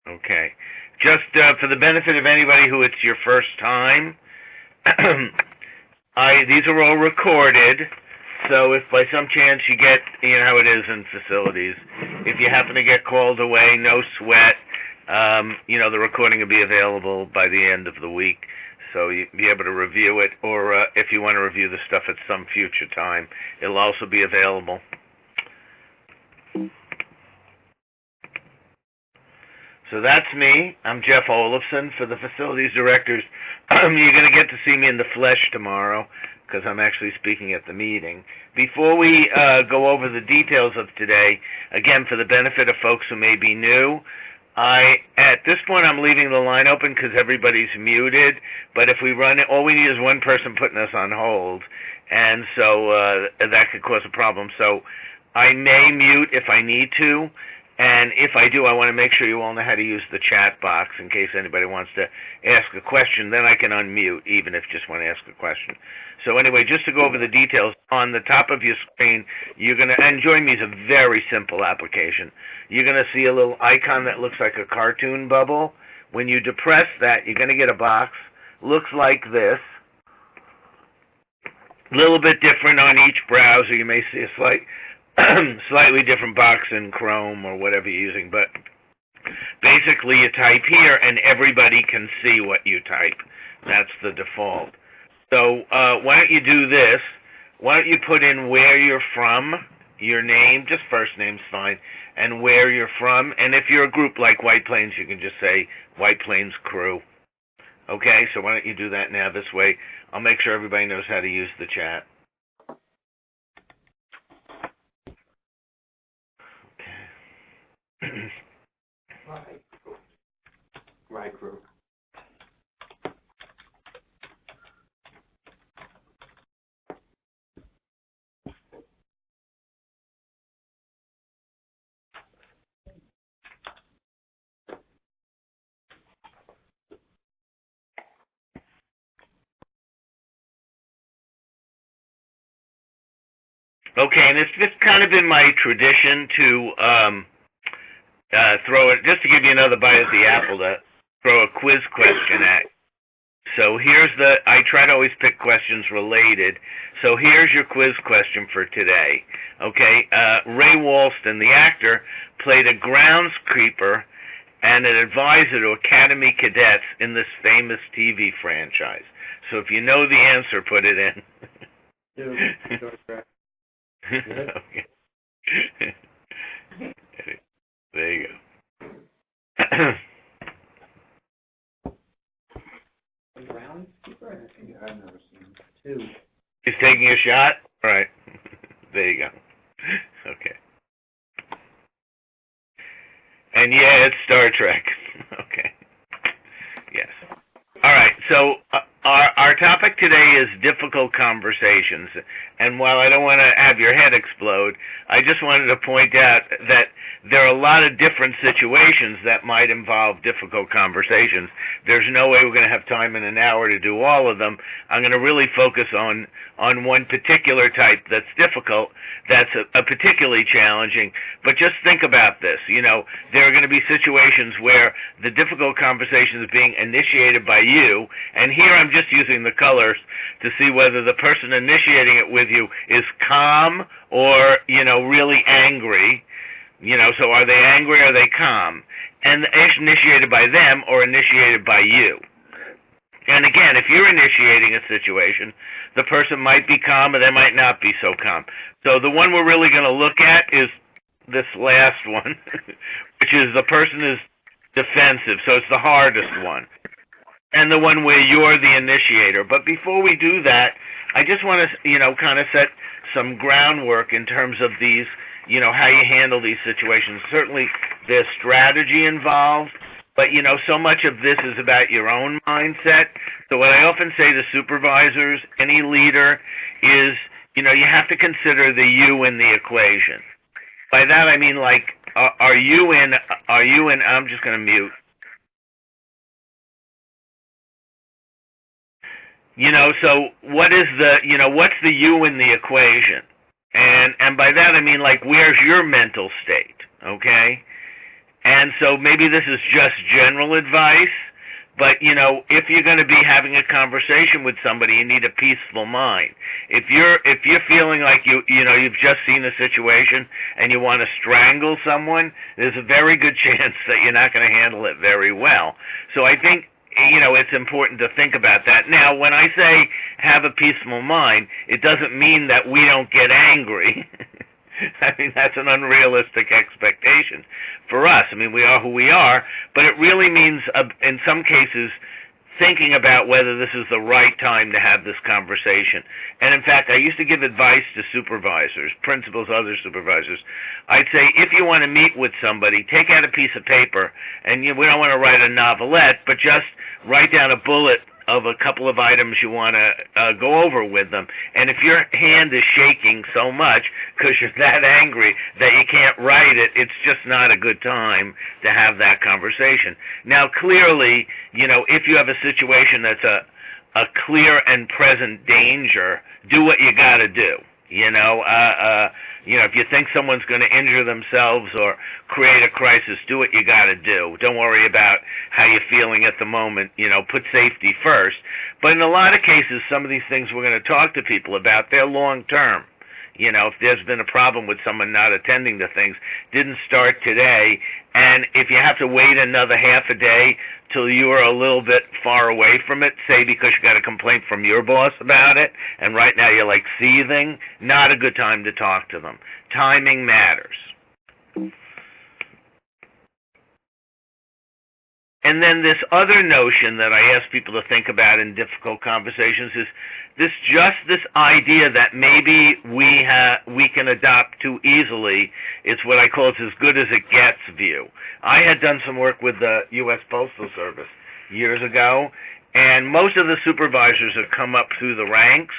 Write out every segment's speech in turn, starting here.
Okay. Just for the benefit of anybody who it's your first time, these are all recorded. So if by some chance you get, you know how it is in facilities, if you happen to get called away, no sweat. The recording will be available by the end of the week, so you'll be able to review it, or if you want to review the stuff at some future time, it'll also be available. So that's me. I'm Jeff Olafson for the facilities directors. You're going to get to see me in the flesh tomorrow because I'm actually speaking at the meeting. Before we go over the details of today, again, for the benefit of folks who may be new, at this point, I'm leaving the line open because everybody's muted. But if we run it, all we need is one person putting us on hold, and so that could cause a problem. So I may mute if I need to, and if I do, I want to make sure you all know how to use the chat box in case anybody wants to ask a question. Then I can unmute, even if you just want to ask a question. So anyway, just to go over the details, on the top of your screen, you're going to, and Join Me is a very simple application. You're going to see a little icon that looks like a cartoon bubble. When you depress that, you're going to get a box. Looks like this. A little bit different on each browser. You may see a slightly different box in Chrome or whatever you're using, but basically you type here and everybody can see what you type. That's the default. So why don't you do this? Why don't you put in where you're from, your name, just first name's fine, and where you're from. And if you're a group like White Plains, you can just say White Plains Crew. Okay, so why don't you do that now? This way I'll make sure everybody knows how to use the chat. Okay. Right Crew. Okay, and it's just kind of been my tradition to throw it, just to give you another bite at the apple, to throw a quiz question at you. So I try to always pick questions related. So here's your quiz question for today. Okay, Ray Walston, the actor, played a groundskeeper and an advisor to Academy cadets in this famous TV franchise. So if you know the answer, put it in. Okay. There you go. A groundskeeper? I've never seen two. He's taking a shot? All right. There you go. Okay. And yeah, it's Star Trek. Okay. Yes. All right. So our topic today is difficult conversations. And while I don't want to have your head explode, I just wanted to point out that there are a lot of different situations that might involve difficult conversations. There's no way we're going to have time in an hour to do all of them. I'm going to really focus on one particular type that's difficult, that's a particularly challenging. But just think about this. You know, there are going to be situations where the difficult conversation is being initiated by you, and here I'm just using the colors to see whether the person initiating it with you is calm or, really angry. So are they angry or are they calm? And initiated by them or initiated by you. And again, if you're initiating a situation, the person might be calm or they might not be so calm. So the one we're really going to look at is this last one, which is the person is defensive. So it's the hardest one. And the one where you're the initiator. But before we do that, I just want to, kind of set some groundwork in terms of these, how you handle these situations. Certainly there's strategy involved, but, so much of this is about your own mindset. So what I often say to supervisors, any leader, is, you have to consider the you in the equation. By that I mean, like, are you in, I'm just going to mute. So what is what's the you in the equation? And by that I mean, like, where's your mental state, okay? And so maybe this is just general advice, but if you're going to be having a conversation with somebody, you need a peaceful mind. If you're feeling like you've just seen a situation and you want to strangle someone, there's a very good chance that you're not going to handle it very well. So I think it's important to think about that. Now, when I say have a peaceful mind, it doesn't mean that we don't get angry. I mean, that's an unrealistic expectation for us. I mean, we are who we are, but it really means, in some cases, thinking about whether this is the right time to have this conversation. And in fact, I used to give advice to supervisors, principals, other supervisors. I'd say, if you want to meet with somebody, take out a piece of paper, and we don't want to write a novelette, but just write down a bullet of a couple of items you want to go over with them. And if your hand is shaking so much because you're that angry that you can't write it, it's just not a good time to have that conversation. Now, clearly, if you have a situation that's a clear and present danger, do what you got to do. If you think someone's going to injure themselves or create a crisis, do what you got to do. Don't worry about how you're feeling at the moment. Put safety first. But in a lot of cases, some of these things we're going to talk to people about, they're long term. If there's been a problem with someone not attending to things, didn't start today, and if you have to wait another half a day till you are a little bit far away from it, say because you got a complaint from your boss about it, and right now you're like seething, not a good time to talk to them. Timing matters. And then this other notion that I ask people to think about in difficult conversations is this idea that maybe we can adopt too easily. It's what I call as good as it gets view. I had done some work with the U.S. Postal Service years ago, and most of the supervisors have come up through the ranks.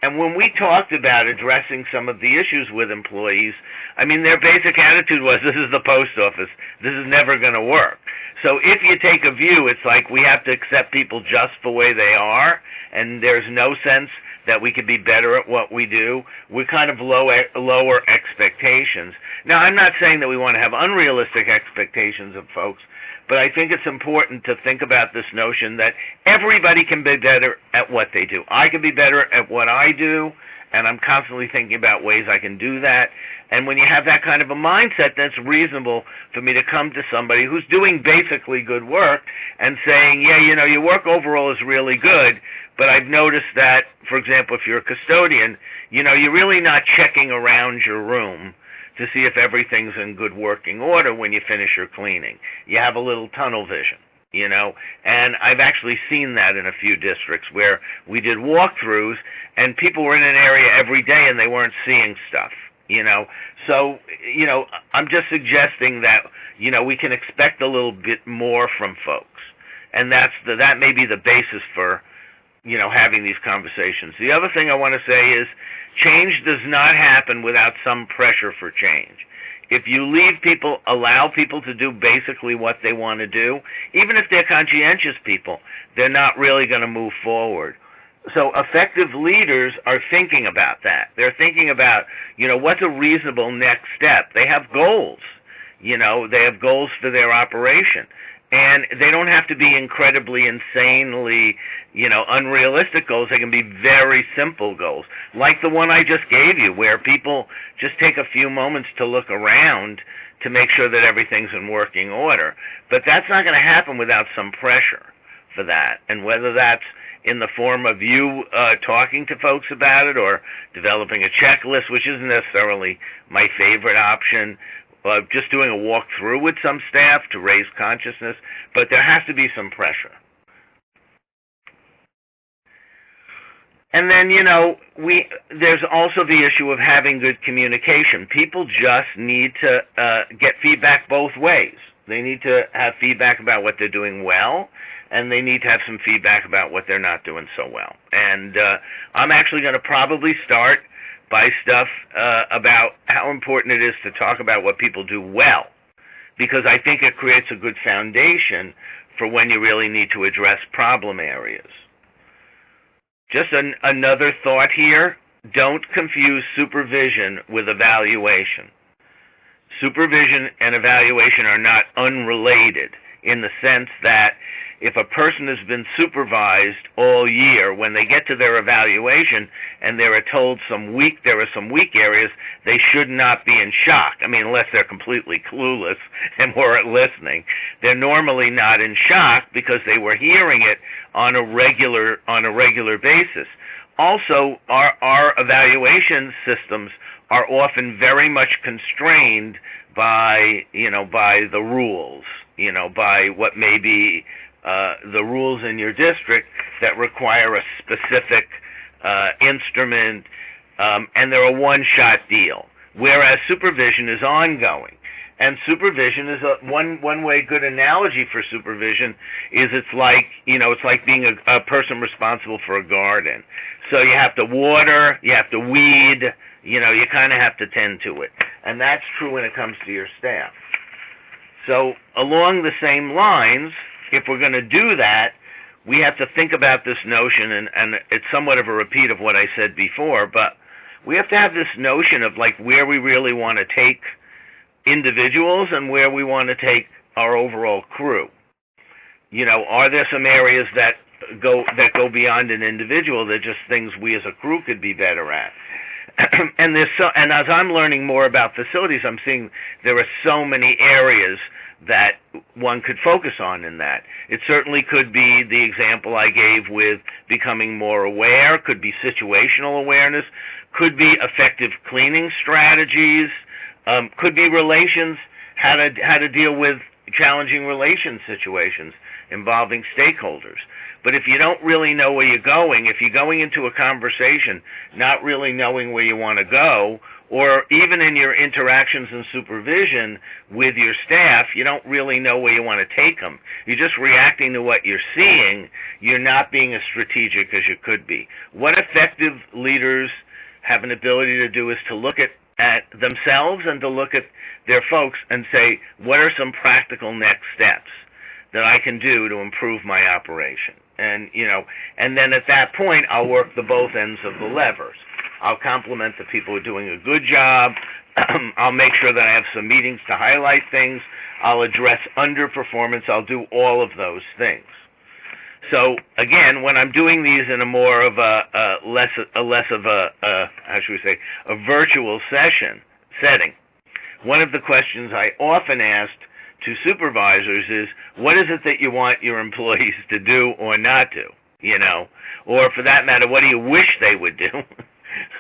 And when we talked about addressing some of the issues with employees, I mean, their basic attitude was, this is the post office. This is never going to work. So if you take a view, it's like we have to accept people just the way they are, and there's no sense that we could be better at what we do. We kind of lower expectations. Now, I'm not saying that we want to have unrealistic expectations of folks, but I think it's important to think about this notion that everybody can be better at what they do. I can be better at what I do, and I'm constantly thinking about ways I can do that. And when you have that kind of a mindset, that's reasonable for me to come to somebody who's doing basically good work and saying, yeah, your work overall is really good, but I've noticed that, for example, if you're a custodian, you're really not checking around your room to see if everything's in good working order when you finish your cleaning. You have a little tunnel vision, and I've actually seen that in a few districts where we did walkthroughs and people were in an area every day and they weren't seeing stuff, So, I'm just suggesting that, we can expect a little bit more from folks. And that may be the basis for, having these conversations. The other thing I want to say is change does not happen without some pressure for change. If you allow people to do basically what they want to do, even if they're conscientious people, they're not really going to move forward. So effective leaders are thinking about that. They're thinking about, what's a reasonable next step. They have goals. They have goals for their operation. And they don't have to be incredibly, insanely, unrealistic goals. They can be very simple goals, like the one I just gave you, where people just take a few moments to look around to make sure that everything's in working order. But that's not going to happen without some pressure for that. And whether that's in the form of you talking to folks about it or developing a checklist, which isn't necessarily my favorite option, just doing a walkthrough with some staff to raise consciousness, but there has to be some pressure. And then, there's also the issue of having good communication. People just need to get feedback both ways. They need to have feedback about what they're doing well, and they need to have some feedback about what they're not doing so well. And I'm actually going to probably start by stuff about how important it is to talk about what people do well, because I think it creates a good foundation for when you really need to address problem areas. Just another thought here, don't confuse supervision with evaluation. supervision and evaluation are not unrelated in the sense that if a person has been supervised all year, when they get to their evaluation and they are told there are some weak areas, they should not be in shock. I mean, unless they're completely clueless and weren't listening. They're normally not in shock because they were hearing it on a regular basis. Also, our evaluation systems are often very much constrained by the rules, by what may be the rules in your district that require a specific instrument, and they're a one-shot deal, whereas supervision is ongoing. And supervision is one way. Good analogy for supervision is it's like being a person responsible for a garden. So you have to water, you have to weed, you kind of have to tend to it, and that's true when it comes to your staff. So along the same lines, if we're going to do that, we have to think about this notion, and it's somewhat of a repeat of what I said before, but we have to have this notion of like where we really want to take individuals and where we want to take our overall crew. Are there some areas that go beyond an individual? They're just things we as a crew could be better at. And as I'm learning more about facilities, I'm seeing there are so many areas that one could focus on in that. It certainly could be the example I gave with becoming more aware, could be situational awareness, could be effective cleaning strategies, could be relations, how to deal with challenging relation situations involving stakeholders. But if you don't really know where you're going, if you're going into a conversation not really knowing where you want to go, or even in your interactions and supervision with your staff, you don't really know where you want to take them. You're just reacting to what you're seeing. You're not being as strategic as you could be. What effective leaders have an ability to do is to look at themselves and to look at their folks and say, what are some practical next steps that I can do to improve my operation? And then at that point, I'll work the both ends of the levers. I'll compliment the people who are doing a good job. I'll make sure that I have some meetings to highlight things. I'll address underperformance. I'll do all of those things. So again, when I'm doing these in a more of a virtual setting, one of the questions I often asked to supervisors is, what is it that you want your employees to do or not do? Or for that matter, what do you wish they would do?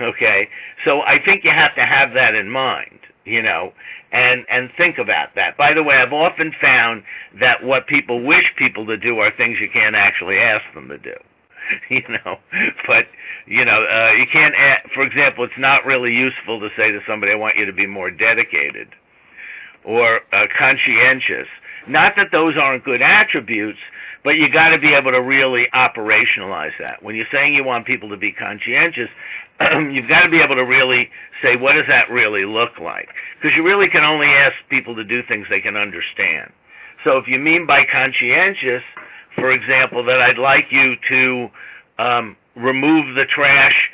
Okay, so I think you have to have that in mind, and think about that. By the way, I've often found that what people wish people to do are things you can't actually ask them to do, But, you can't, for example, it's not really useful to say to somebody, I want you to be more dedicated or conscientious. Not that those aren't good attributes, but you got to be able to really operationalize that. When you're saying you want people to be conscientious, you've got to be able to really say, what does that really look like? Because you really can only ask people to do things they can understand. So if you mean by conscientious, for example, that I'd like you to remove the trash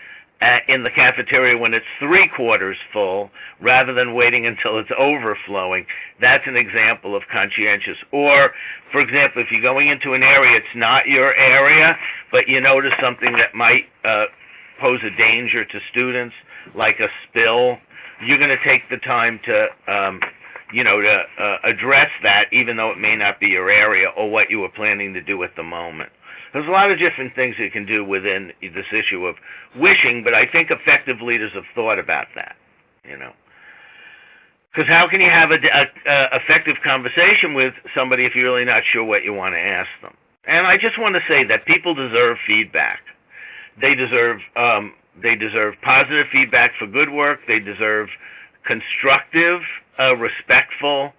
in the cafeteria when it's 3/4 full, rather than waiting until it's overflowing, that's an example of conscientious. Or, for example, if you're going into an area, it's not your area, but you notice something that might pose a danger to students, like a spill, you're going to take the time to address that, even though it may not be your area or what you were planning to do at the moment. There's a lot of different things you can do within this issue of wishing, but I think effective leaders have thought about that, Because how can you have an effective conversation with somebody if you're really not sure what you want to ask them? And I just want to say that people deserve feedback. They deserve positive feedback for good work. They deserve constructive, respectful,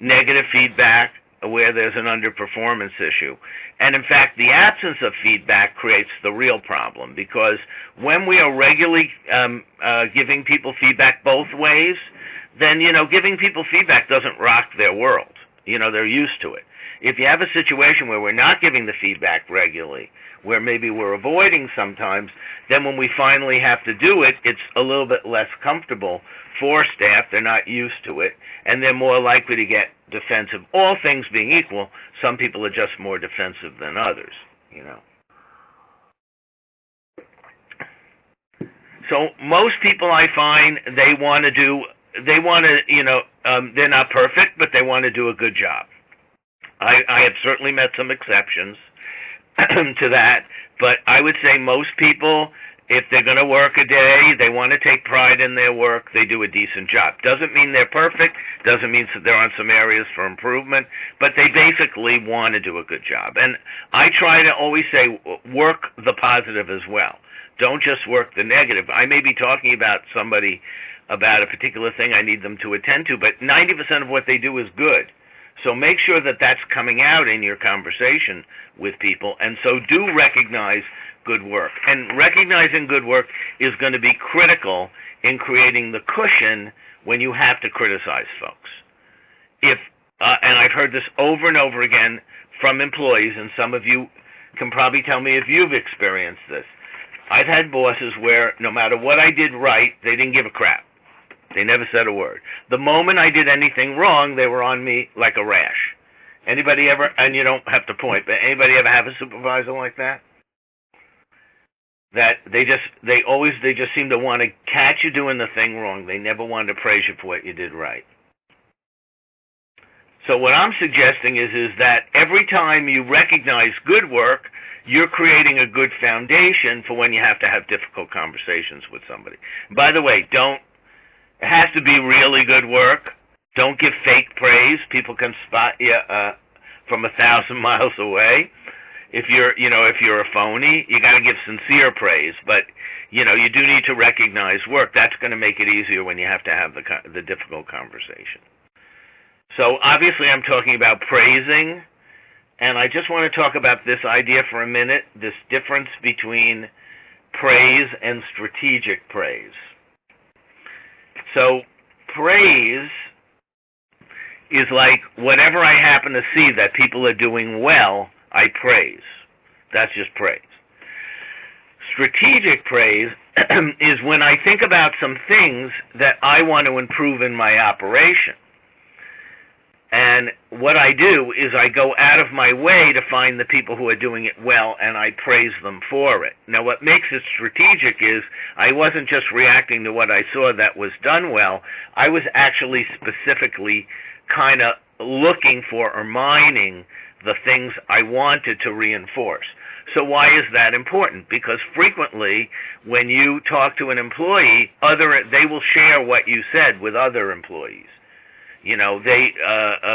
negative feedback where there's an underperformance issue. And in fact, the absence of feedback creates the real problem, because when we are regularly giving people feedback both ways, then, giving people feedback doesn't rock their world. They're used to it. If you have a situation where we're not giving the feedback regularly, where maybe we're avoiding sometimes, then when we finally have to do it, it's a little bit less comfortable for staff. They're not used to it, and they're more likely to get defensive. All things being equal, some people are just more defensive than others, So most people I find, they're not perfect, but they want to do a good job. I have certainly met some exceptions to that, but I would say most people, if they're going to work a day, they want to take pride in their work, they do a decent job. Doesn't mean they're perfect, doesn't mean that there aren't some areas for improvement, but they basically want to do a good job. And I try to always say, work the positive as well. Don't just work the negative. I may be talking about somebody about a particular thing I need them to attend to, but 90% of what they do is good. So make sure that that's coming out in your conversation with people, and so do recognize good work. And recognizing good work is going to be critical in creating the cushion when you have to criticize folks. And I've heard this over and over again from employees, and some of you can probably tell me if you've experienced this. I've had bosses where no matter what I did right, they didn't give a crap. They never said a word. The moment I did anything wrong, they were on me like a rash. Anybody ever, and you don't have to point, but anybody ever have a supervisor like that? That they just seem to want to catch you doing the thing wrong. They never wanted to praise you for what you did right. So what I'm suggesting is that every time you recognize good work, you're creating a good foundation for when you have to have difficult conversations with somebody. By the way, it has to be really good work. Don't give fake praise. People can spot you from 1,000 miles away. If you're a phony, you got to give sincere praise. But you do need to recognize work. That's going to make it easier when you have to have the difficult conversation. So obviously, I'm talking about praising, and I just want to talk about this idea for a minute. This difference between praise and strategic praise. So praise is like whatever I happen to see that people are doing well, I praise. That's just praise. Strategic praise is when I think about some things that I want to improve in my operation. And what I do is I go out of my way to find the people who are doing it well, and I praise them for it. Now, what makes it strategic is I wasn't just reacting to what I saw that was done well. I was actually specifically kind of looking for or mining the things I wanted to reinforce. So why is that important? Because frequently, when you talk to an employee, they will share what you said with other employees.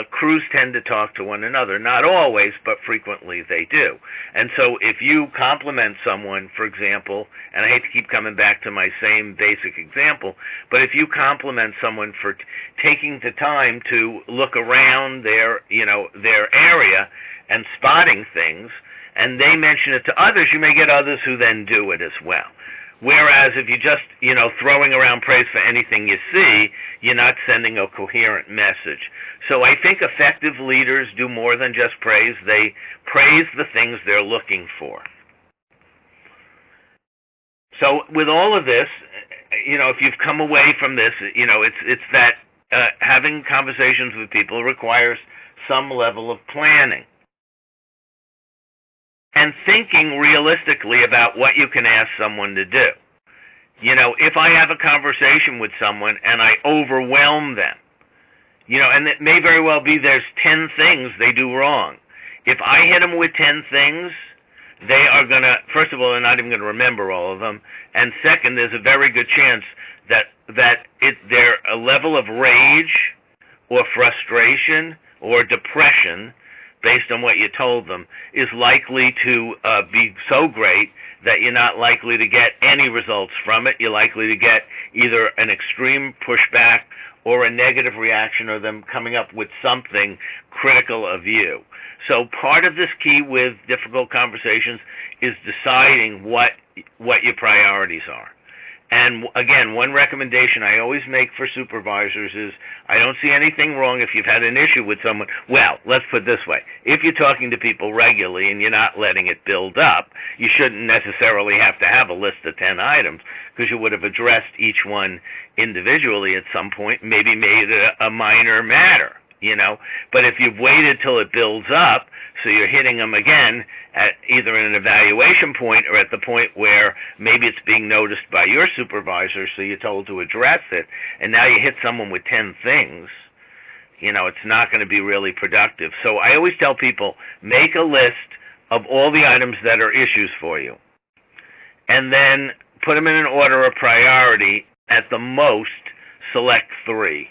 Crews tend to talk to one another. Not always, but frequently they do. And so if you compliment someone, for example, and I hate to keep coming back to my same basic example, but if you compliment someone for taking the time to look around their area and spotting things, and they mention it to others, you may get others who then do it as well. Whereas if you just, throwing around praise for anything you see, you're not sending a coherent message. So I think effective leaders do more than just praise. They praise the things they're looking for. So with all of this, if you've come away from this, it's that having conversations with people requires some level of planning. And thinking realistically about what you can ask someone to do. If I have a conversation with someone and I overwhelm them, and it may very well be there's 10 things they do wrong. If I hit them with 10 things, they are going to, first of all, they're not even going to remember all of them. And second, there's a very good chance that their a level of rage or frustration or depression based on what you told them, is likely to be so great that you're not likely to get any results from it. You're likely to get either an extreme pushback or a negative reaction, or them coming up with something critical of you. So part of this key with difficult conversations is deciding what your priorities are. And again, one recommendation I always make for supervisors is I don't see anything wrong if you've had an issue with someone. Well, let's put it this way. If you're talking to people regularly and you're not letting it build up, you shouldn't necessarily have to have a list of 10 items because you would have addressed each one individually at some point, maybe made it a minor matter. But if you've waited till it builds up, so you're hitting them again at either an evaluation point or at the point where maybe it's being noticed by your supervisor, so you're told to address it, and now you hit someone with 10 things, it's not going to be really productive. So I always tell people, make a list of all the items that are issues for you, and then put them in an order of priority. At the most, select 3.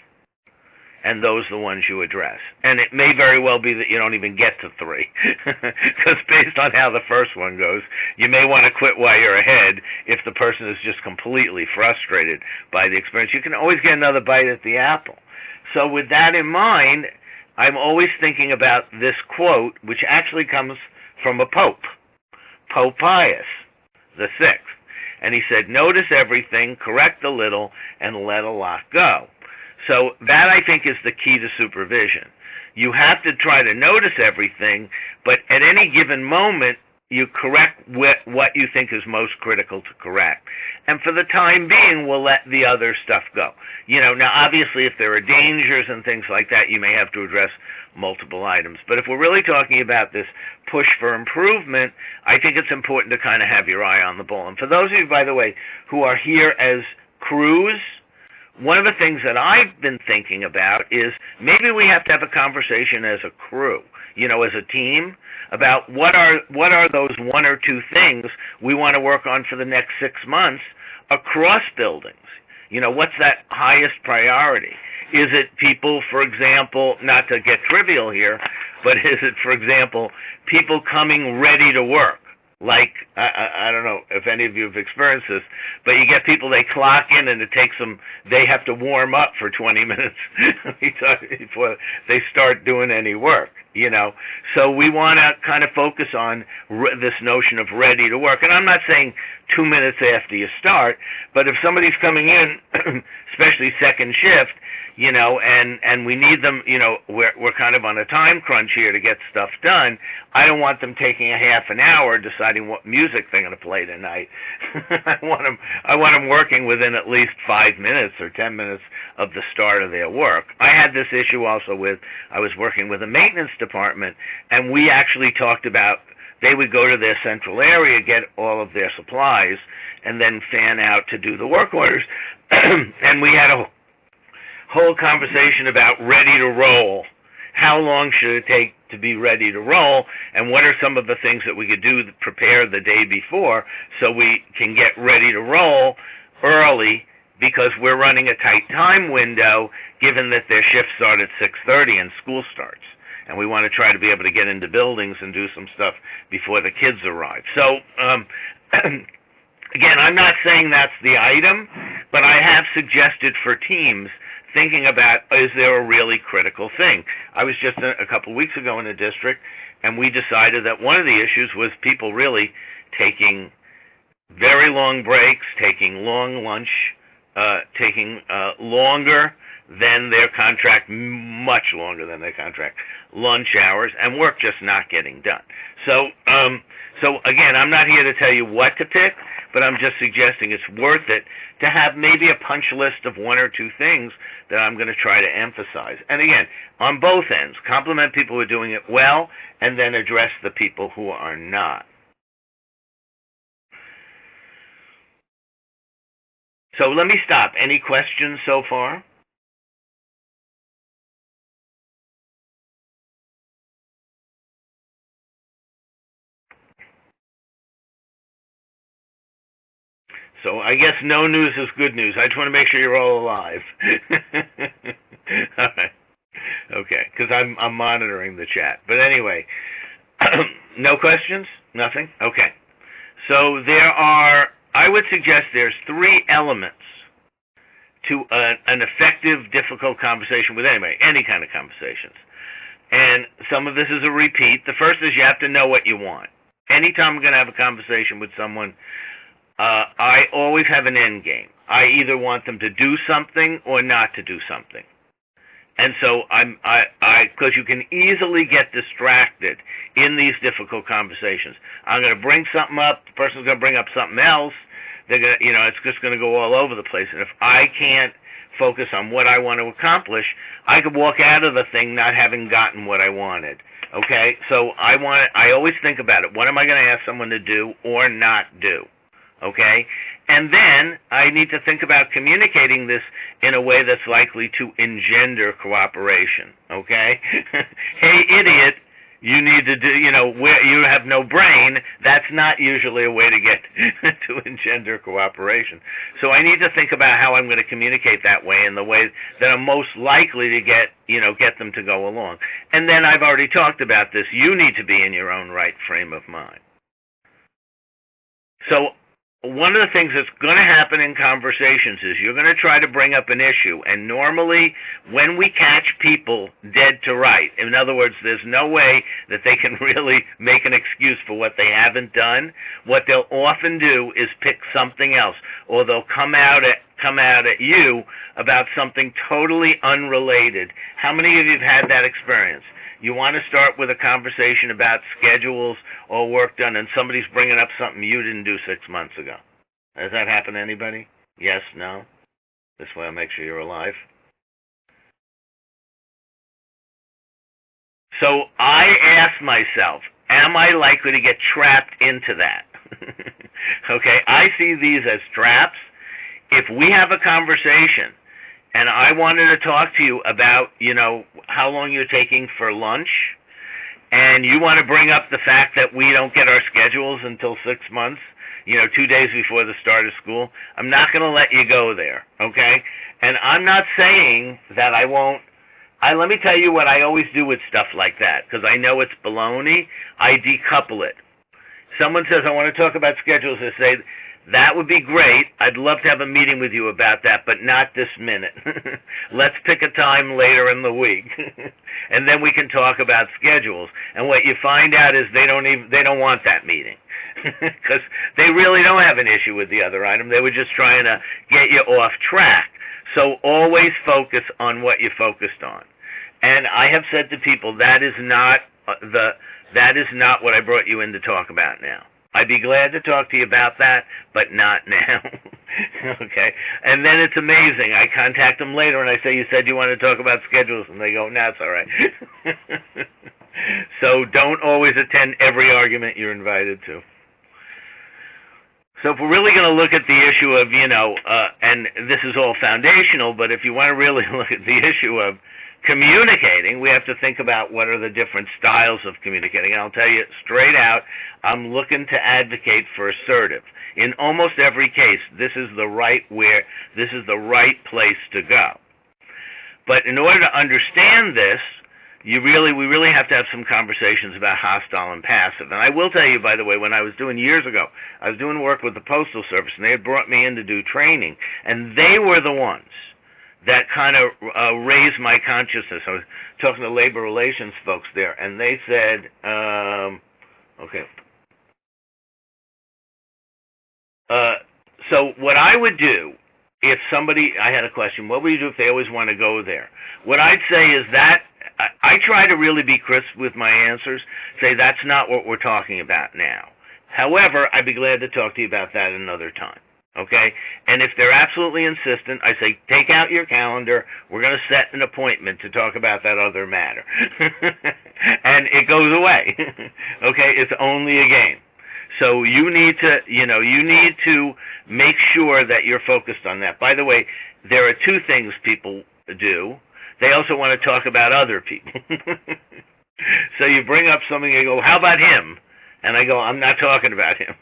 And those are the ones you address. And it may very well be that you don't even get to 3. Because based on how the first one goes, you may want to quit while you're ahead if the person is just completely frustrated by the experience. You can always get another bite at the apple. So with that in mind, I'm always thinking about this quote, which actually comes from a pope, Pope Pius VI. And he said, notice everything, correct a little, and let a lot go. So that, I think, is the key to supervision. You have to try to notice everything, but at any given moment, you correct what you think is most critical to correct. And for the time being, we'll let the other stuff go. Now, obviously, if there are dangers and things like that, you may have to address multiple items. But if we're really talking about this push for improvement, I think it's important to kind of have your eye on the ball. And for those of you, by the way, who are here as crews, one of the things that I've been thinking about is maybe we have to have a conversation as a crew, as a team, about what are those 1 or 2 things we want to work on for the next 6 months across buildings. What's that highest priority? Is it people, for example, not to get trivial here, but is it, for example, people coming ready to work? Like, I don't know if any of you have experienced this, but you get people, they clock in and it takes them, they have to warm up for 20 minutes before they start doing any work, So we want to kind of focus on this notion of ready to work. And I'm not saying 2 minutes after you start, but if somebody's coming in, especially second shift, and we need them, we're kind of on a time crunch here to get stuff done. I don't want them taking a half an hour deciding what music they're going to play tonight. I want them working within at least 5 minutes or 10 minutes of the start of their work. I had this issue also I was working with a maintenance department, and we actually talked about they would go to their central area, get all of their supplies, and then fan out to do the work orders. And we had a whole conversation about ready to roll. How long should it take to be ready to roll, and what are some of the things that we could do to prepare the day before so we can get ready to roll early, because we're running a tight time window given that their shifts start at 6:30 and school starts. And we want to try to be able to get into buildings and do some stuff before the kids arrive. So, again, I'm not saying that's the item, but I have suggested for teams thinking about, is there a really critical thing? I was just a couple of weeks ago in a district, and we decided that one of the issues was people really taking very long breaks, taking long lunch, taking longer than their contract, much longer than their contract, lunch hours, and work just not getting done. So again, I'm not here to tell you what to pick, but I'm just suggesting it's worth it to have maybe a punch list of 1 or 2 things that I'm going to try to emphasize. And again, on both ends, compliment people who are doing it well, and then address the people who are not. So let me stop. Any questions so far? So I guess no news is good news. I just want to make sure you're all alive. All right. Okay, because I'm monitoring the chat. But anyway, no questions? Nothing? Okay. So I would suggest there's 3 elements to an effective, difficult conversation with anybody, any kind of conversations. And some of this is a repeat. The first is you have to know what you want. Anytime I'm going to have a conversation with someone, I always have an end game. I either want them to do something or not to do something. And so because you can easily get distracted in these difficult conversations. I'm going to bring something up, the person's going to bring up something else. They're going to, it's just going to go all over the place. And if I can't focus on what I want to accomplish, I could walk out of the thing not having gotten what I wanted. Okay? So I always think about it. What am I going to ask someone to do or not do? Okay? And then I need to think about communicating this in a way that's likely to engender cooperation. Okay? Hey, idiot, you need to do, where you have no brain. That's not usually a way to get to engender cooperation. So I need to think about how I'm going to communicate that way in the way that I'm most likely to get them to go along. And then I've already talked about this. You need to be in your own right frame of mind. So one of the things that's going to happen in conversations is you're going to try to bring up an issue, and normally when we catch people dead to right, in other words, there's no way that they can really make an excuse for what they haven't done, what they'll often do is pick something else, or they'll come out at you about something totally unrelated. How many of you have had that experience? You want to start with a conversation about schedules or work done, and somebody's bringing up something you didn't do 6 months ago. Has that happened to anybody? Yes? No? This way I'll make sure you're alive. So I ask myself, am I likely to get trapped into that? Okay, I see these as traps. If we have a conversation and I wanted to talk to you about, how long you're taking for lunch, and you want to bring up the fact that we don't get our schedules until 6 months, 2 days before the start of school, I'm not going to let you go there, okay? And I'm not saying that I won't. Let me tell you what I always do with stuff like that, because I know it's baloney. I decouple it. Someone says, I want to talk about schedules. I say, that would be great. I'd love to have a meeting with you about that, but not this minute. Let's pick a time later in the week, and then we can talk about schedules. And what you find out is they don't want that meeting because they really don't have an issue with the other item. They were just trying to get you off track. So always focus on what you focused on. And I have said to people, that is not what I brought you in to talk about now. I'd be glad to talk to you about that, but not now. Okay? And then it's amazing. I contact them later and I say, you said you wanted to talk about schedules. And they go, no, it's all right. So don't always attend every argument you're invited to. So if we're really going to look at the issue of, and this is all foundational, but if you want to really look at the issue of communicating, we have to think about what are the different styles of communicating. And I'll tell you straight out, I'm looking to advocate for assertive. In almost every case, this is the right place to go. But in order to understand this, we really have to have some conversations about hostile and passive. And I will tell you, by the way, when I was doing years ago, I was doing work with the Postal Service, and they had brought me in to do training, and they were the ones that kind of raised my consciousness. I was talking to labor relations folks there, and they said, okay. So what I would do if I had a question, what would you do if they always want to go there? What I'd say is that I try to really be crisp with my answers, say that's not what we're talking about now. However, I'd be glad to talk to you about that another time. Okay? And if they're absolutely insistent, I say, take out your calendar. We're going to set an appointment to talk about that other matter. And it goes away. Okay? It's only a game. So you need to make sure that you're focused on that. By the way, there are two things people do. They also want to talk about other people. So you bring up something and you go, how about him? And I go, I'm not talking about him.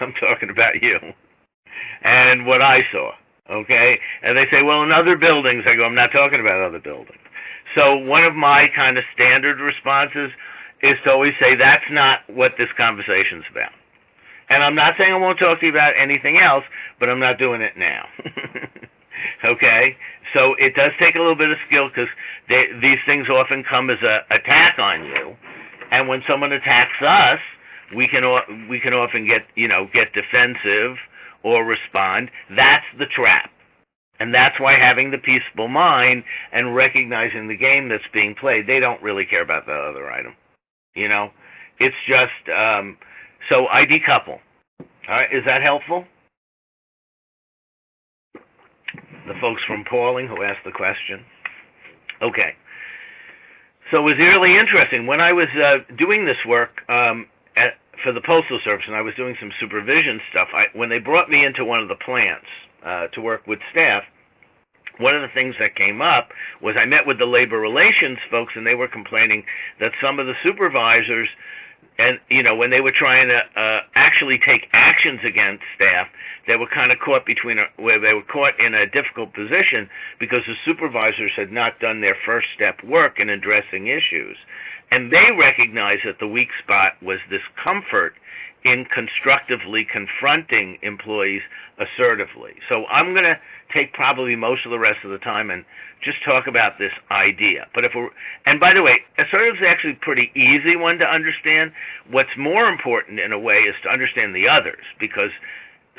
I'm talking about you and what I saw, okay? And they say, well, in other buildings, I go, I'm not talking about other buildings. So one of my kind of standard responses is to always say, that's not what this conversation's about. And I'm not saying I won't talk to you about anything else, but I'm not doing it now. Okay? So it does take a little bit of skill because these things often come as an attack on you. And when someone attacks us, we can often get defensive or respond, that's the trap. And that's why having the peaceful mind and recognizing the game that's being played, they don't really care about the other item. You know, it's just, so I decouple. All right, is that helpful? The folks from Pauling who asked the question. Okay. So it was really interesting. When I was doing this work for the Postal Service, and I was doing some supervision stuff, when they brought me into one of the plants to work with staff, one of the things that came up was I met with the labor relations folks, and they were complaining that some of the supervisors, and when they were trying to actually take actions against staff, they were kind of caught where they were caught in a difficult position because the supervisors had not done their first step work in addressing issues. And they recognized that the weak spot was this comfort in constructively confronting employees assertively. So I'm going to take probably most of the rest of the time and just talk about this idea. But and by the way, assertive is actually a pretty easy one to understand. What's more important in a way is to understand the others, because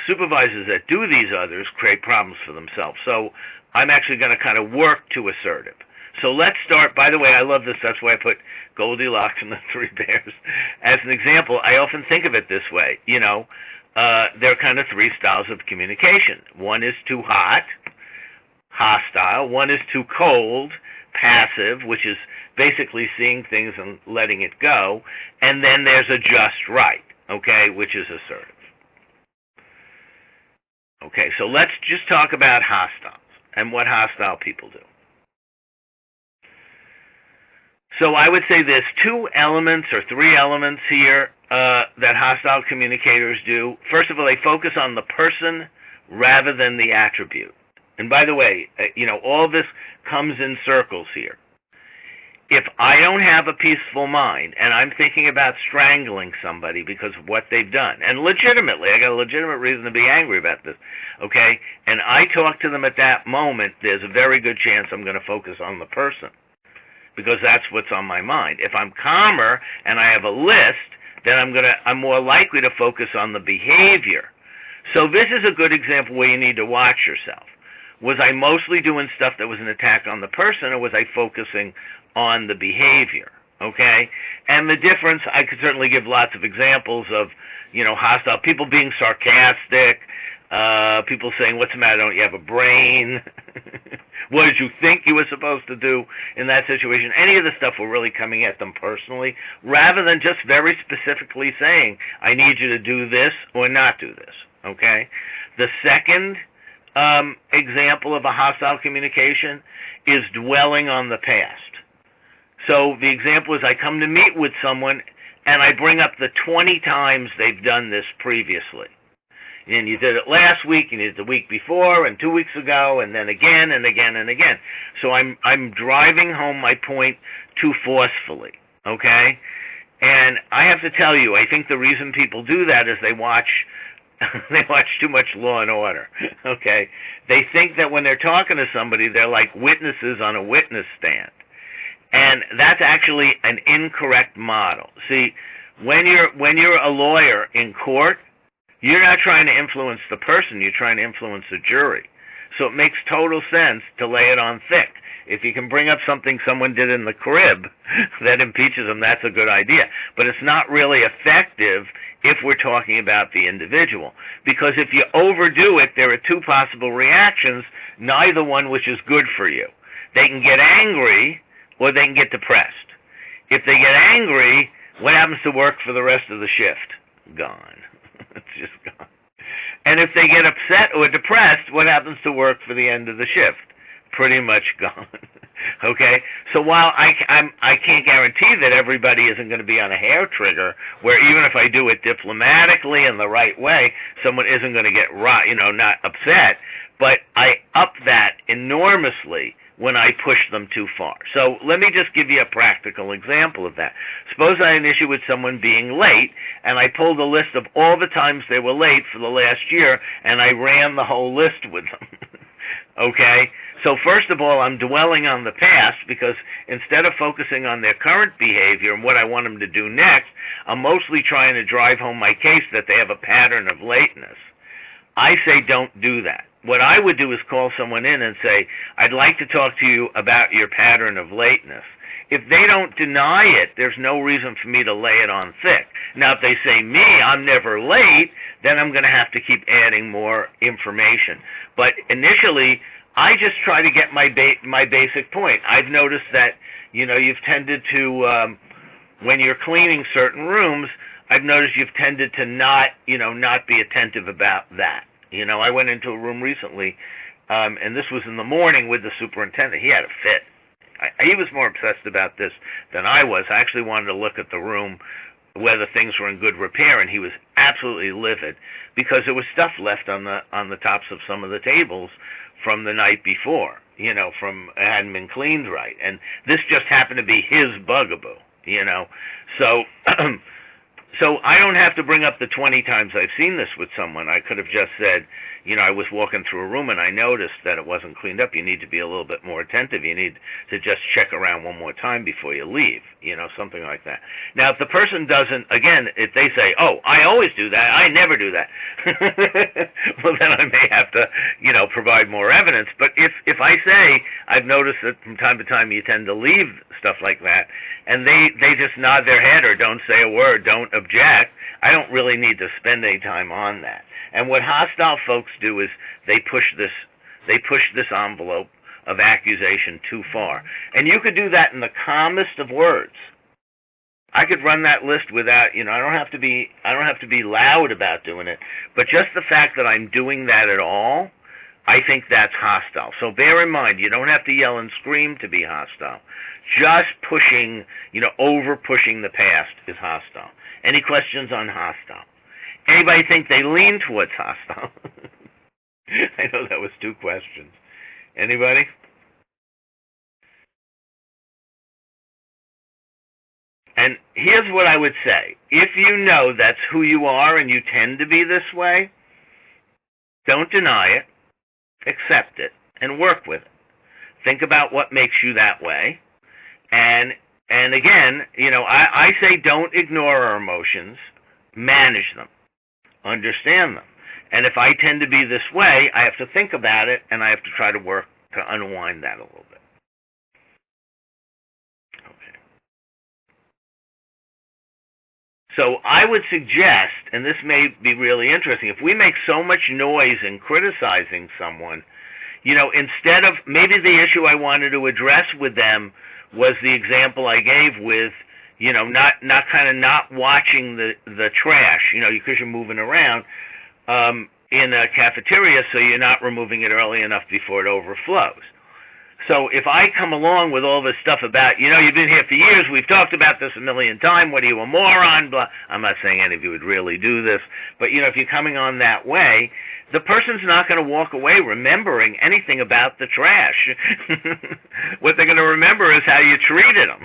supervisors that do these others create problems for themselves. So I'm actually going to kind of work to assertive. So let's start. By the way, I love this. That's why I put Goldilocks and the Three Bears as an example. I often think of it this way. There are kind of three styles of communication. One is too hot, hostile. One is too cold, passive, which is basically seeing things and letting it go. And then there's a just right, okay, which is assertive. Okay, so let's just talk about hostiles and what hostile people do. So I would say there's two elements or three elements here that hostile communicators do. First of all, they focus on the person rather than the attribute. And by the way, all this comes in circles here. If I don't have a peaceful mind and I'm thinking about strangling somebody because of what they've done, and legitimately, I got a legitimate reason to be angry about this, okay, and I talk to them at that moment, there's a very good chance I'm going to focus on the person, because that's what's on my mind. If I'm calmer and I have a list, then I'm more likely to focus on the behavior. So this is a good example where you need to watch yourself. Was I mostly doing stuff that was an attack on the person, or was I focusing on the behavior? Okay? And the difference, I could certainly give lots of examples of, hostile people being sarcastic, people saying, "What's the matter? Don't you have a brain?" What did you think you were supposed to do in that situation? Any of the stuff we're really coming at them personally, rather than just very specifically saying, "I need you to do this or not do this." Okay? The second example of a hostile communication is dwelling on the past. So the example is I come to meet with someone and I bring up the 20 times they've done this previously. And you did it last week, and you did it the week before, and 2 weeks ago, and then again, and again, and again. So I'm driving home my point too forcefully, okay? And I have to tell you, I think the reason people do that is they watch too much Law and Order, okay? They think that when they're talking to somebody, they're like witnesses on a witness stand. And that's actually an incorrect model. See, when you're a lawyer in court, you're not trying to influence the person, you're trying to influence the jury. So it makes total sense to lay it on thick. If you can bring up something someone did in the crib that impeaches them, that's a good idea. But it's not really effective if we're talking about the individual. Because if you overdo it, there are two possible reactions, neither one which is good for you. They can get angry or they can get depressed. If they get angry, what happens to work for the rest of the shift? Gone. It's just gone. And if they get upset or depressed, what happens to work for the end of the shift? Pretty much gone. Okay? So while I can't guarantee that everybody isn't going to be on a hair trigger, where even if I do it diplomatically in the right way, someone isn't going to get not upset, but I up that enormously when I push them too far. So let me just give you a practical example of that. Suppose I had an issue with someone being late, and I pulled a list of all the times they were late for the last year, and I ran the whole list with them. Okay? So first of all, I'm dwelling on the past, because instead of focusing on their current behavior and what I want them to do next, I'm mostly trying to drive home my case that they have a pattern of lateness. I say don't do that. What I would do is call someone in and say, I'd like to talk to you about your pattern of lateness. If they don't deny it, there's no reason for me to lay it on thick. Now, if they say, me, I'm never late, then I'm going to have to keep adding more information. But initially, I just try to get my basic point. I've noticed that, you've tended to, when you're cleaning certain rooms, I've noticed you've tended to not be attentive about that. I went into a room recently, and this was in the morning with the superintendent. He had a fit. He was more obsessed about this than I was. I actually wanted to look at the room, whether things were in good repair, and he was absolutely livid because there was stuff left on the tops of some of the tables from the night before. From it hadn't been cleaned right, and this just happened to be his bugaboo. So. So I don't have to bring up the 20 times I've seen this with someone. I could have just said, I was walking through a room and I noticed that it wasn't cleaned up. You need to be a little bit more attentive. You need to just check around one more time before you leave, something like that. Now, if the person doesn't, again, if they say, oh, I always do that, I never do that, well, then I may have to, provide more evidence. But if I say, I've noticed that from time to time you tend to leave stuff like that, and they just nod their head or don't say a word, don't object, I don't really need to spend any time on that. And what hostile folks do is they push this envelope of accusation too far. And you could do that in the calmest of words. I could run that list without, I don't have to be loud about doing it, but just the fact that I'm doing that at all, I think that's hostile. So bear in mind, you don't have to yell and scream to be hostile. Just pushing, over pushing the past is hostile. Any questions on hostile? Anybody think they lean towards hostile? I know that was 2 questions. Anybody? And here's what I would say. If you know that's who you are and you tend to be this way, don't deny it, accept it, and work with it. Think about what makes you that way. And again, I say don't ignore our emotions, manage them, understand them. And if I tend to be this way, I have to think about it, and I have to try to work to unwind that a little bit. Okay. So I would suggest, and this may be really interesting, if we make so much noise in criticizing someone, instead of, maybe the issue I wanted to address with them was the example I gave with, not watching the trash, because you're moving around in a cafeteria, so you're not removing it early enough before it overflows. So if I come along with all this stuff about, you've been here for years, we've talked about this a million times, what are you, a moron, blah. I'm not saying any of you would really do this, but, if you're coming on that way, the person's not going to walk away remembering anything about the trash. What they're going to remember is how you treated them.